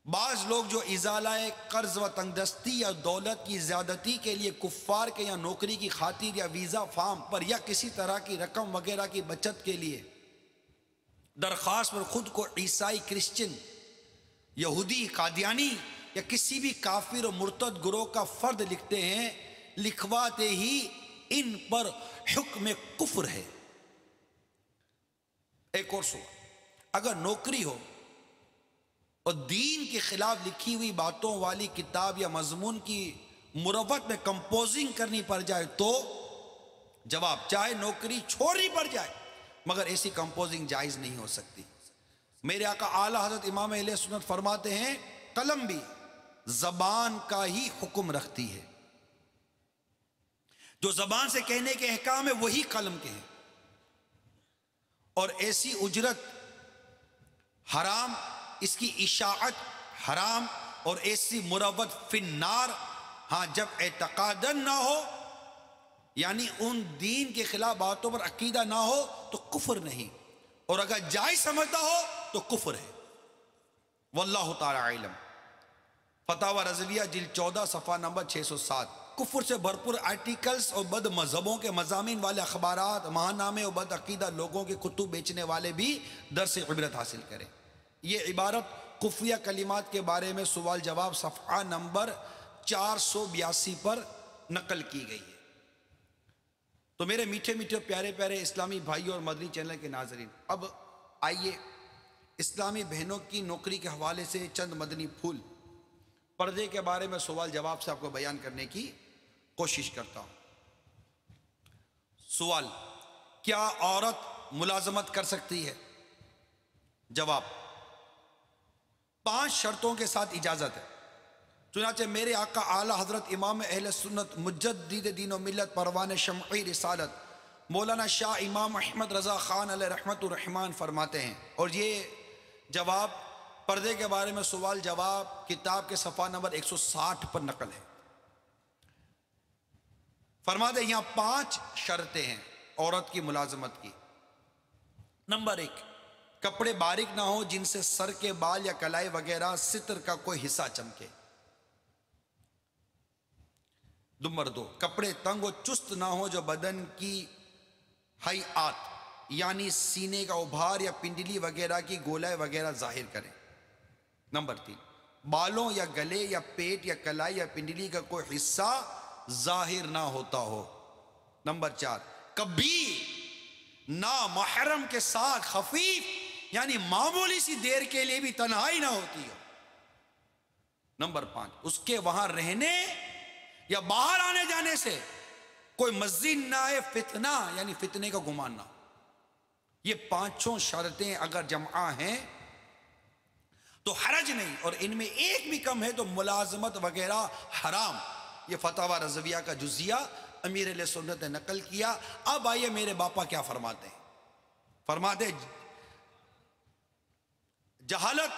بعض لوگ جو ازالہ قرض و تنگدستی یا دولت کی زیادتی کے لیے کفار کے یا نوکری کی خاطر یا ویزا فارم پر یا کسی طرح کی رقم وغیرہ کی بچت کے لیے درخواست پر خود کو عیسائی، کرسچن، یہودی، قادیانی یا کسی بھی کافر و مرتد گروہ کا فرد لکھتے ہیں، لکھواتے ہی ان پر حکم کفر ہے۔ ایک اور سوال: اگر نوکری ہو اور دین کے خلاف لکھی ہوئی باتوں والی کتاب یا مضمون کی مروت میں کمپوزنگ کرنی پڑ جائے تو؟ جواب: چاہے نوکری چھوڑنی پڑ جائے مگر ایسی کمپوزنگ جائز نہیں ہو سکتی۔ میرے آقا اعلیٰ حضرت امام اہل سنت فرماتے ہیں قلم بھی زبان کا ہی حکم رکھتی ہے، جو زبان سے کہنے کے احکام ہے وہی قلم کے ہیں، اور ایسی اجرت حرام، اس کی اشاعت حرام، اور ایسی مروت فی النار، ہاں جب اعتقاداً نہ ہو یعنی ان دین کے خلاف باتوں پر عقیدہ نہ ہو تو کفر نہیں، اور اگر جائز سمجھتا ہو تو کفر ہے۔ واللہ تعالی علم۔ فتاوی رضویہ جلد 14 صفحہ نمبر 607۔ کفر سے بھرپور آرٹیکلز اور بد مذہبوں کے مضامین والے اخبارات، ماہنامے اور بد عقیدہ لوگوں کے کتب بیچنے والے بھی درس عبرت حاصل کریں۔ یہ عبارت خفیہ کلمات کے بارے میں سوال جواب صفحہ نمبر 482 پر نقل کی گئی ہے۔ تو میرے میٹھے میٹھے پیارے پیارے اسلامی بھائیوں اور مدنی چینل کے ناظرین، اب آئیے اسلامی بہنوں کی نوکری کے حوالے سے چند مدنی پھول پردے کے بارے میں سوال جواب سے آپ کو بیان کرنے کی کوشش کرتا ہوں۔ سوال: کیا عورت ملازمت کر سکتی ہے؟ جواب: 5 شرطوں کے ساتھ اجازت ہے۔ چنانچہ میرے آقا اعلیٰ حضرت امام اہل سنت مجدد دین و ملت پروان شمعی رسالت مولانا شاہ امام احمد رضا خان علیہ رحمت الرحمن فرماتے ہیں، اور یہ جواب پردے کے بارے میں سوال جواب کتاب کے صفحہ نمبر 160 پر نقل ہے۔ فرماتے ہیں یہاں 5 شرطیں ہیں عورت کی ملازمت کی۔ نمبر 1، کپڑے باریک نہ ہو جن سے سر کے بال یا کلائی وغیرہ ستر کا کوئی حصہ چمکے۔ نمبر 2، کپڑے تنگ و چست نہ ہو جو بدن کی ہیئات یعنی سینے کا ابھار یا پنڈلی وغیرہ کی گولائے وغیرہ ظاہر کریں۔ نمبر 3، بالوں یا گلے یا پیٹ یا کلائی یا پنڈلی کا کوئی حصہ ظاہر نہ ہوتا ہو۔ نمبر 4، کبھی نامحرم کے ساتھ خفیف یعنی معمولی سی دیر کے لیے بھی تنہائی نہ ہوتی ہو۔ نمبر 5، اس کے وہاں رہنے یا باہر آنے جانے سے کوئی مزید نہ آئے، فتنہ یعنی فتنے کا گمان نہ ہو۔ یہ 5 شرطیں اگر جمع ہیں تو حرج نہیں، اور ان میں ایک بھی کم ہے تو ملازمت وغیرہ حرام۔ یہ فتاوی رضویہ کا جزیہ امیر اہل سنت نے نقل کیا۔ اب آئیے میرے باپا کیا فرماتے ہیں۔ فرماتے جہالت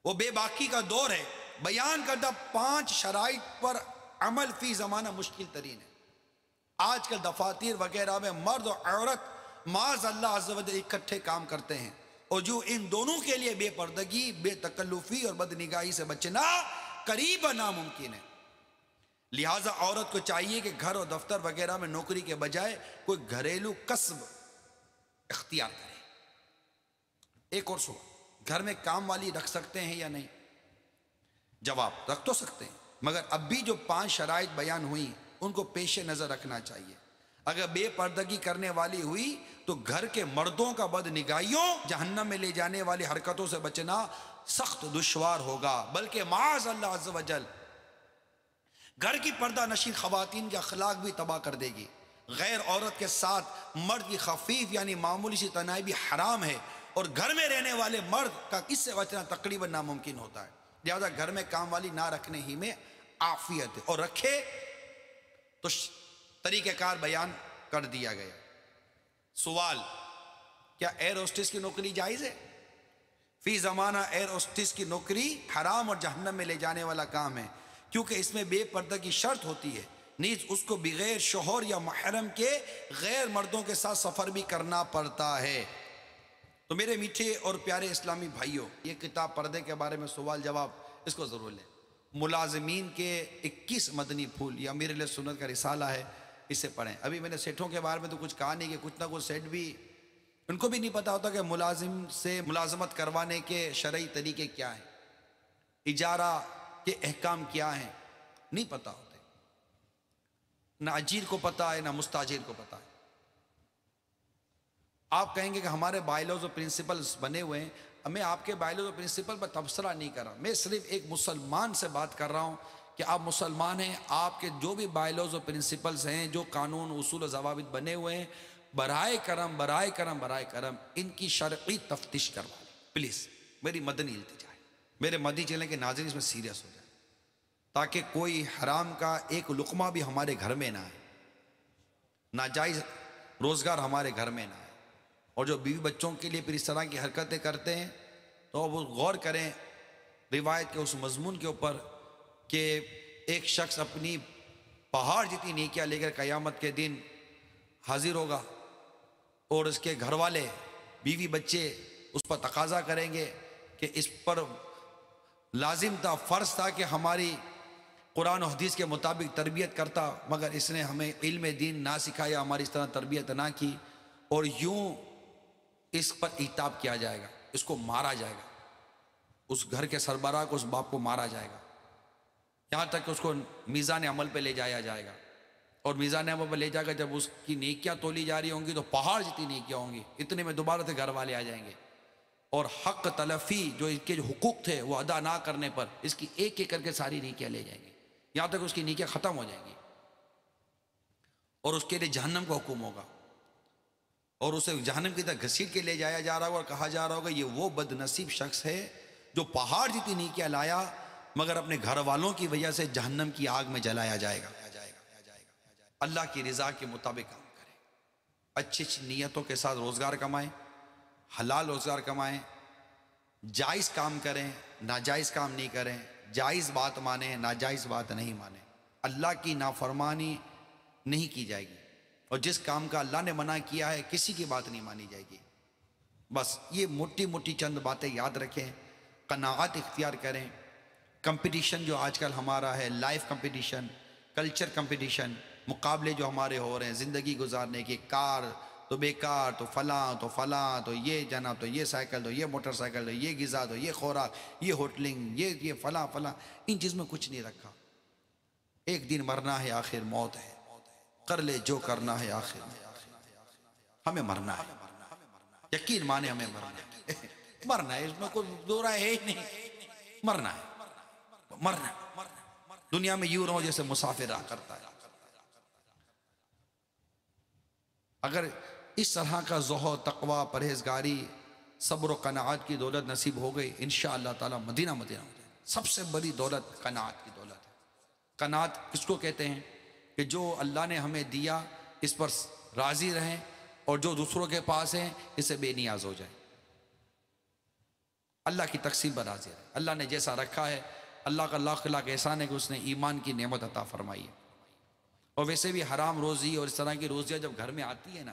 وہ بے باکی کا دور ہے، بیان کردہ 5 شرائط پر عمل فی زمانہ مشکل ترین ہے۔ آج کل دفاتر وغیرہ میں مرد اور عورت معاذ اللہ عز و جل اکٹھے کام کرتے ہیں، اور جو ان دونوں کے لیے بے پردگی، بے تکلفی اور بد نگاہی سے بچنا قریباً ناممکن ہے۔ لہٰذا عورت کو چاہیے کہ گھر اور دفتر وغیرہ میں نوکری کے بجائے کوئی گھریلو کسب اختیار کرے۔ ایک اور سوال: گھر میں کام والی رکھ سکتے ہیں یا نہیں؟ جواب، رکھ تو سکتے ہیں، مگر اب بھی جو 5 شرائط بیان ہوئی ان کو پیش نظر رکھنا چاہیے۔ اگر بے پردگی کرنے والی ہوئی تو گھر کے مردوں کا بد نگاہیوں، جہنم میں لے جانے والی حرکتوں سے بچنا سخت دشوار ہوگا، بلکہ معاذ اللہ عز و جل گھر کی پردہ نشین خواتین کے اخلاق بھی تباہ کر دے گی۔ غیر عورت کے ساتھ مرد کی خفیف یعنی معمولی سی تنہائی بھی حرام ہے، اور گھر میں رہنے والے مرد کا اس سے بچنا تقریباً ناممکن ہوتا ہے۔ لہذا گھر میں کام والی نہ رکھنے ہی میں عافیت ہے، اور رکھے تو طریقہ کار بیان کر دیا گیا۔ سوال، کیا ایئر ہوسٹس کی نوکری جائز ہے؟ فی زمانہ ایئر ہوسٹس کی نوکری حرام اور جہنم میں لے جانے والا کام ہے، کیونکہ اس میں بے پردہ کی شرط ہوتی ہے، نیز اس کو بغیر شوہر یا محرم کے غیر مردوں کے ساتھ سفر بھی کرنا پڑتا ہے۔ تو میرے میٹھے اور پیارے اسلامی بھائیوں، یہ کتاب پردے کے بارے میں سوال جواب اس کو ضرور لیں۔ ملازمین کے 21 مدنی پھول، یہ امیر علیہ سنت کا رسالہ ہے، اسے پڑھیں۔ ابھی میں نے سیٹھوں کے بارے میں تو کچھ کہا نہیں کہ کچھ نہ کچھ سیٹ بھی ان کو بھی نہیں پتا ہوتا کہ ملازم سے ملازمت کروانے کے شرعی طریقے کیا ہیں، اجارہ کے احکام کیا ہیں، نہیں پتا ہوتے۔ نہ اجیر کو پتا ہے، نہ مستاجر کو پتا ہے۔ آپ کہیں گے کہ ہمارے بائیلاز اور پرنسپلز بنے ہوئے ہیں، میں آپ کے بائیلاز اور پرنسپل پر تبصرہ نہیں کر رہا، میں صرف ایک مسلمان سے بات کر رہا ہوں کہ آپ مسلمان ہیں، آپ کے جو بھی بائیلاز اور پرنسپلز ہیں، جو قانون اصول و ضوابط بنے ہوئے ہیں، برائے کرم ان کی شرعی تفتیش کروا لیں پلیز۔ میری مدنی التجا ہے، میرے مدنی چینل کے ناظرین اس میں سیریس ہو جائیں، تاکہ کوئی حرام کا ایک لقمہ بھی ہمارے گھر میں نہ آئے، ناجائز روزگار ہمارے گھر میں نہ آئے۔ اور جو بیوی بچوں کے لیے پھر اس طرح کی حرکتیں کرتے ہیں تو وہ غور کریں روایت کے اس مضمون کے اوپر کہ ایک شخص اپنی پہاڑ جتنی نیکیاں لے کر قیامت کے دن حاضر ہوگا، اور اس کے گھر والے بیوی بچے اس پر تقاضا کریں گے کہ اس پر لازم تھا، فرض تھا کہ ہماری قرآن و حدیث کے مطابق تربیت کرتا، مگر اس نے ہمیں علم دین نہ سکھایا، ہماری اس طرح تربیت نہ کی، اور یوں اس پر عتاب کیا جائے گا، اس کو مارا جائے گا، اس گھر کے سربراہ کو، اس باپ کو مارا جائے گا، یہاں تک کہ اس کو میزان عمل پہ لے جایا جائے گا، اور میزان عمل پہ لے جا کر جب اس کی نیکیاں تولی جا رہی ہوں گی تو پہاڑ جتنی نیکیاں ہوں گی، اتنے میں دوبارہ سے گھر والے آ جائیں گے، اور حق تلفی جو اس کے جو حقوق تھے وہ ادا نہ کرنے پر اس کی ایک ایک کر کے ساری نیکیاں لے جائیں گے، یہاں تک اس کی نیکیاں ختم ہو جائیں گی، اور اس کے لیے جہنم کا حکم ہوگا، اور اسے جہنم کی طرح گھسیٹ کے لے جایا جا رہا ہوگا، اور کہا جا رہا ہوگا یہ وہ بد نصیب شخص ہے جو پہاڑ جتنی نیکیاں لایا مگر اپنے گھر والوں کی وجہ سے جہنم کی آگ میں جلایا جائے گا۔ اللہ کی رضا کے مطابق کام کریں، اچھی اچھی نیتوں کے ساتھ روزگار کمائیں، حلال روزگار کمائیں، جائز کام کریں، ناجائز کام نہیں کریں، جائز بات مانیں، ناجائز بات نہیں مانیں، اللہ کی نافرمانی نہیں کی جائے گی، اور جس کام کا اللہ نے منع کیا ہے کسی کی بات نہیں مانی جائے گی۔ بس یہ موٹی موٹی چند باتیں یاد رکھیں، قناعت اختیار کریں۔ کمپٹیشن جو آج کل ہمارا ہے، لائف کمپٹیشن، کلچر کمپٹیشن، مقابلے جو ہمارے ہو رہے ہیں زندگی گزارنے کے، کار تو بیکار، تو فلاں تو یہ جنا، تو یہ سائیکل، تو یہ موٹر سائیکل، تو یہ غذا، تو یہ خوراک، یہ ہوٹلنگ، یہ فلاں، ان چیز میں کچھ نہیں رکھا۔ ایک دن مرنا ہے، آخر موت ہے، کر لے جو کرنا ہے، آخر ہمیں مرنا ہے، یقین مانے ہمیں مرنا ہے، مرنا ہے، اس میں کوئی دو رائے ہے ہی نہیں، مرنا ہے، مرنا ہے۔ دنیا میں یوں رہو جیسے مسافر رہا کرتا ہے۔ اگر اس طرح کا زہد، تقوی، پرہیزگاری، صبر و قناعت کی دولت نصیب ہو گئی، انشاءاللہ تعالی مدینہ ہو جائے۔ سب سے بڑی دولت قناعت کی دولت ہے۔ قناعت کس کو کہتے ہیں؟ کہ جو اللہ نے ہمیں دیا اس پر راضی رہیں، اور جو دوسروں کے پاس ہیں اس سے بے نیاز ہو جائیں، اللہ کی تقسیم پر راضی رہیں۔ اللہ نے جیسا رکھا ہے، اللہ کا لاکھ لاکھ احسان ہے کہ اس نے ایمان کی نعمت عطا فرمائی ہے۔ اور ویسے بھی حرام روزی اور اس طرح کی روزیاں جب گھر میں آتی ہے نا،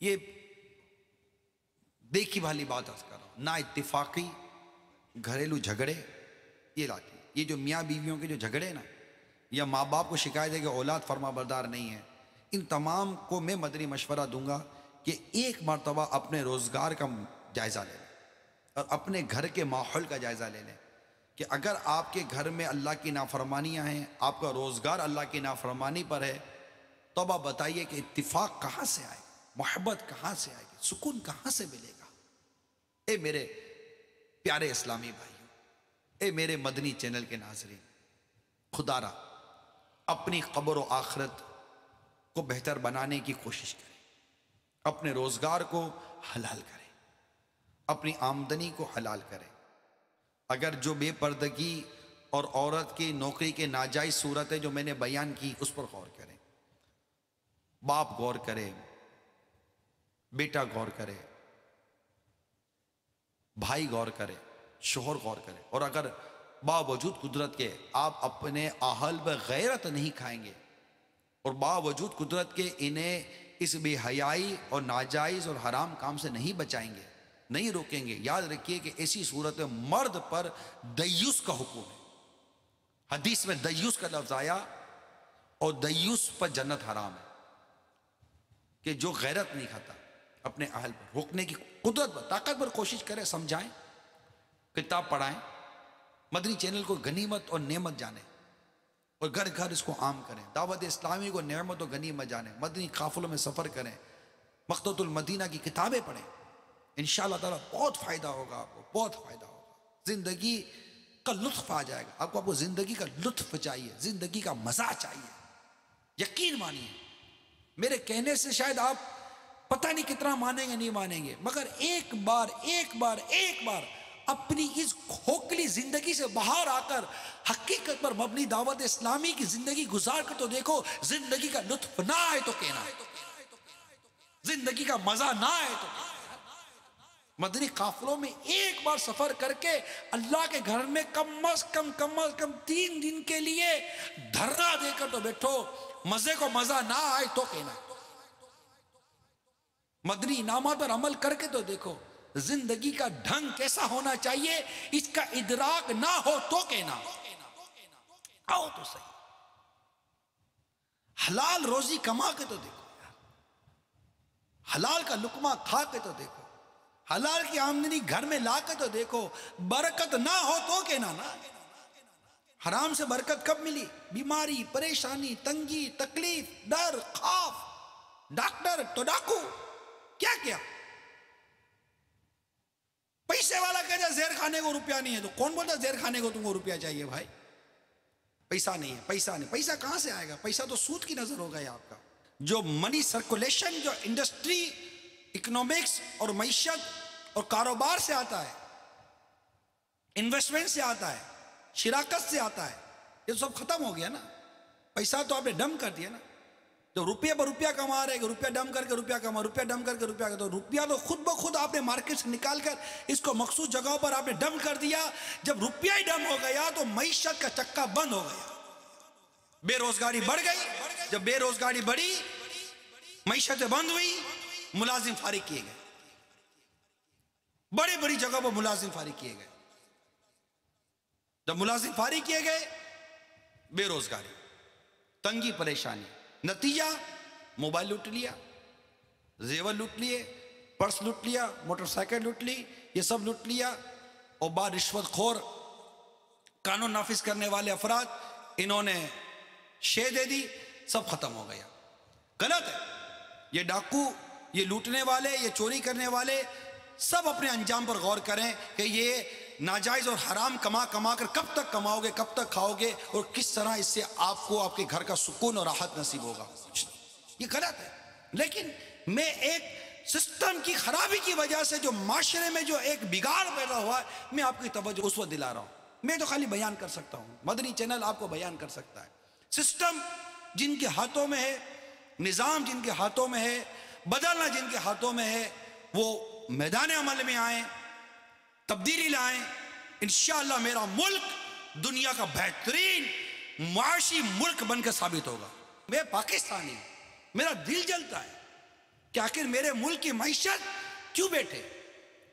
یہ دیکھی بھالی بات عرض کر رہا ہوں، نا اتفاقی گھریلو جھگڑے یہ لاتی ہے۔ یہ جو میاں بیویوں کے جو جھگڑے نا، یا ماں باپ کو شکایت ہے کہ اولاد فرما بردار نہیں ہے، ان تمام کو میں مدنی مشورہ دوں گا کہ ایک مرتبہ اپنے روزگار کا جائزہ لیں، اور اپنے گھر کے ماحول کا جائزہ لے لیں کہ اگر آپ کے گھر میں اللہ کی نافرمانیاں ہیں، آپ کا روزگار اللہ کی نافرمانی پر ہے، تو اب آپ بتائیے کہ اتفاق کہاں سے آئے گا، محبت کہاں سے آئے گی، سکون کہاں سے ملے گا؟ اے میرے پیارے اسلامی بھائیوں، اے میرے مدنی چینل کے ناظرین، خدا را اپنی قبر و آخرت کو بہتر بنانے کی کوشش کریں، اپنے روزگار کو حلال کریں، اپنی آمدنی کو حلال کریں۔ اگر جو بے پردگی اور عورت کی نوکری کے ناجائز صورتیں جو میں نے بیان کی اس پر غور کریں، باپ غور کرے، بیٹا غور کرے، بھائی غور کرے، شوہر غور کرے، اور اگر باوجود قدرت کے آپ اپنے اہل پہ غیرت نہیں کھائیں گے اور باوجود قدرت کے انہیں اس بے حیائی اور ناجائز اور حرام کام سے نہیں بچائیں گے، نہیں روکیں گے، یاد رکھیے کہ ایسی صورت میں مرد پر دیوس کا حکم ہے۔ حدیث میں دیوس کا لفظ آیا اور دیوس پر جنت حرام ہے، کہ جو غیرت نہیں کھاتا اپنے اہل پر روکنے کی قدرت پر طاقت پر کوشش کرے، سمجھائیں، کتاب پڑھائیں، مدنی چینل کو غنیمت اور نعمت جانیں اور گھر گھر اس کو عام کریں، دعوت اسلامی کو نعمت و غنیمت جانیں، مدنی قافلوں میں سفر کریں، مقتوۃ المدینہ کی کتابیں پڑھیں، انشاءاللہ تعالیٰ بہت فائدہ ہوگا، آپ کو بہت فائدہ ہوگا، زندگی کا لطف آ جائے گا آپ کو زندگی کا لطف چاہیے، زندگی کا مزہ چاہیے، یقین مانیے، میرے کہنے سے شاید آپ پتہ نہیں کتنا مانیں گے نہیں مانیں گے، مگر ایک بار اپنی اس کھوکھلی زندگی سے باہر آ کر حقیقت پر مبنی دعوت اسلامی کی زندگی گزار کر تو دیکھو، زندگی کا لطف نہ آئے تو کہنا، زندگی کا مزہ نہ آئے تو کہنا۔ مدنی قافلوں میں ایک بار سفر کر کے اللہ کے گھر میں کم از کم 3 دن کے لیے دھرنا دے کر تو بیٹھو، مزے کو مزہ نہ آئے تو کہنا، مدنی انعامات پر عمل کر کے تو دیکھو، زندگی کا ڈھنگ کیسا ہونا چاہیے اس کا ادراک نہ ہو تو کہنا، آؤ تو صحیح، حلال روزی کما کے تو دیکھو، حلال کا لقمہ کھا کے تو دیکھو، حلال کی آمدنی گھر میں لا کے تو دیکھو، برکت نہ ہو تو کہنا نا۔ حرام سے برکت کب ملی؟ بیماری، پریشانی، تنگی، تکلیف، ڈر، خوف، ڈاکٹر تو ڈاکو، کیا پیسے والا کہتا ہے زہر کھانے کو روپیہ نہیں ہے، تو کون بولتا زہر کھانے کو تم کو روپیہ چاہیے؟ بھائی پیسہ نہیں ہے، پیسہ کہاں سے آئے گا؟ پیسہ تو سود کی نظر ہوگا یہ آپ کا۔ جو منی سرکولیشن، جو انڈسٹری، اکنامکس اور معیشت اور کاروبار سے آتا ہے، انویسٹمنٹ سے آتا ہے، شراکت سے آتا ہے، یہ سب ختم ہو گیا نا۔ پیسہ تو آپ نے ڈم کر دیا نا، جو روپیہ پر روپیہ کما رہے، روپیہ ڈم کر کے روپیہ کما، روپیہ ڈم کر کے روپیہ کما، تو روپیہ تو خود بخود آپ نے مارکیٹ سے نکال کر اس کو مخصوص جگہوں پر آپ نے ڈم کر دیا۔ جب روپیہ ہی ڈم ہو گیا تو معیشت کا چکا بند ہو گیا، بے روزگاری بڑھ گئی، جب بے روزگاری بڑھی، معیشت بند ہوئی، ملازم فارغ کیے گئے، بڑی بڑی جگہ پر ملازم فارغ کیے گئے۔ جب ملازم فارغ کیے گئے، بے روزگاری، تنگی، پریشانی، نتیجہ موبائل لوٹ لیا، زیور لوٹ لیے، پرس لوٹ لیا، موٹر سائیکل لوٹ لی، یہ سب لوٹ لیا، اور بعد رشوت خور قانون نافذ کرنے والے افراد انہوں نے شے دے دی، سب ختم ہو گیا۔ غلط ہے، یہ ڈاکو، یہ لوٹنے والے، یہ چوری کرنے والے سب اپنے انجام پر غور کریں کہ یہ ناجائز اور حرام کما کر کب تک کماؤ گے، کب تک کھاؤ گے، اور کس طرح اس سے آپ کو آپ کے گھر کا سکون اور راحت نصیب ہوگا۔ یہ غلط ہے، لیکن میں ایک سسٹم کی خرابی کی وجہ سے جو معاشرے میں جو ایک بگاڑ پیدا ہوا ہے، میں آپ کی توجہ اس وقت دلا رہا ہوں۔ میں تو خالی بیان کر سکتا ہوں، مدنی چینل آپ کو بیان کر سکتا ہے۔ سسٹم جن کے ہاتھوں میں ہے، نظام جن کے ہاتھوں میں ہے، بدلنا جن کے ہاتھوں میں ہے، وہ میدان عمل میں آئیں، تبدیلی لائیں، انشاءاللہ میرا ملک دنیا کا بہترین معاشی ملک بن کے ثابت ہوگا۔ میں پاکستانی ہوں، میرا دل جلتا ہے کہ آخر میرے ملک کی معیشت کیوں بیٹھے،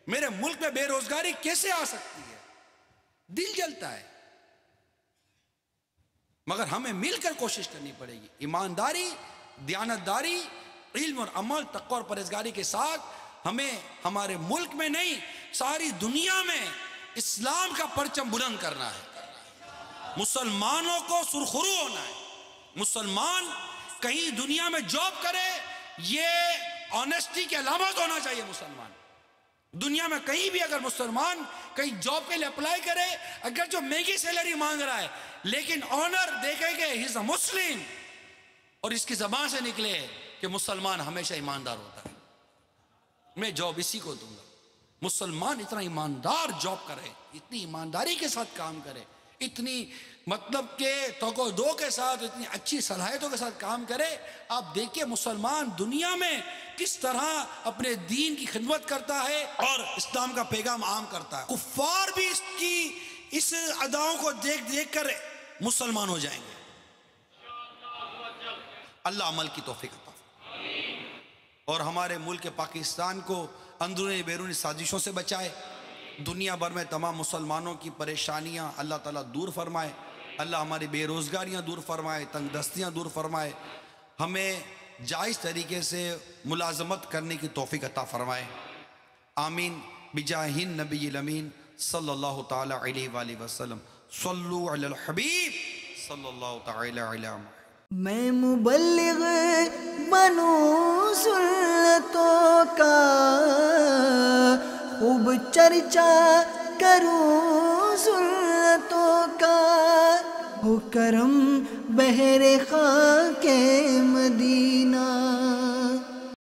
میرے ملک میں بے روزگاری کیسے آ سکتی ہے، دل جلتا ہے۔ مگر ہمیں مل کر کوشش کرنی پڑے گی، ایمانداری، دیانتداری، علم اور عمل، تقوی اور پرہیزگاری کے ساتھ ہمیں ہمارے ملک میں نہیں ساری دنیا میں اسلام کا پرچم بلند کرنا ہے، مسلمانوں کو سرخرو ہونا ہے۔ مسلمان کہیں دنیا میں جاب کرے، یہ آنیسٹی کی علامت ہونا چاہیے۔ مسلمان دنیا میں کہیں بھی اگر مسلمان کہیں جاب کے لیے اپلائی کرے، اگر جو مہنگی سیلری مانگ رہا ہے لیکن آنر دیکھے کہ ہی از اے مسلم، اور اس کی زبان سے نکلے کہ مسلمان ہمیشہ ایماندار ہوتا ہے، میں جاب اسی کو دوں گا۔ مسلمان اتنا ایماندار جاب کرے، اتنی ایمانداری کے ساتھ کام کرے، اتنی مطلب کہ توقع دو کے ساتھ، اتنی اچھی صلاحیتوں کے ساتھ کام کرے۔ آپ دیکھیں مسلمان دنیا میں کس طرح اپنے دین کی خدمت کرتا ہے اور اسلام کا پیغام عام کرتا ہے۔ کفار بھی اس اداؤں کو دیکھ دیکھ کر مسلمان ہو جائیں گے۔ اللہ عمل کی توفیق عطا فرمائے اور ہمارے ملک پاکستان کو اندرونی بیرونی سازشوں سے بچائے۔ دنیا بھر میں تمام مسلمانوں کی پریشانیاں اللہ تعالیٰ دور فرمائے۔ اللہ ہماری بے روزگاریاں دور فرمائے، تنگ دستیاں دور فرمائے، ہمیں جائز طریقے سے ملازمت کرنے کی توفیق عطا فرمائے۔ آمین بجاہ النبی الامین صلی اللہ تعالیٰ علیہ وآلہ وسلم۔ صلو علی الحبیب صلی اللہ تعالیٰ علیہ وسلم۔ میں مبلغ بنوں سنتوں کا، خوب چرچا کروں سنتوں کا، ہو کرم بہر خاک مدینہ۔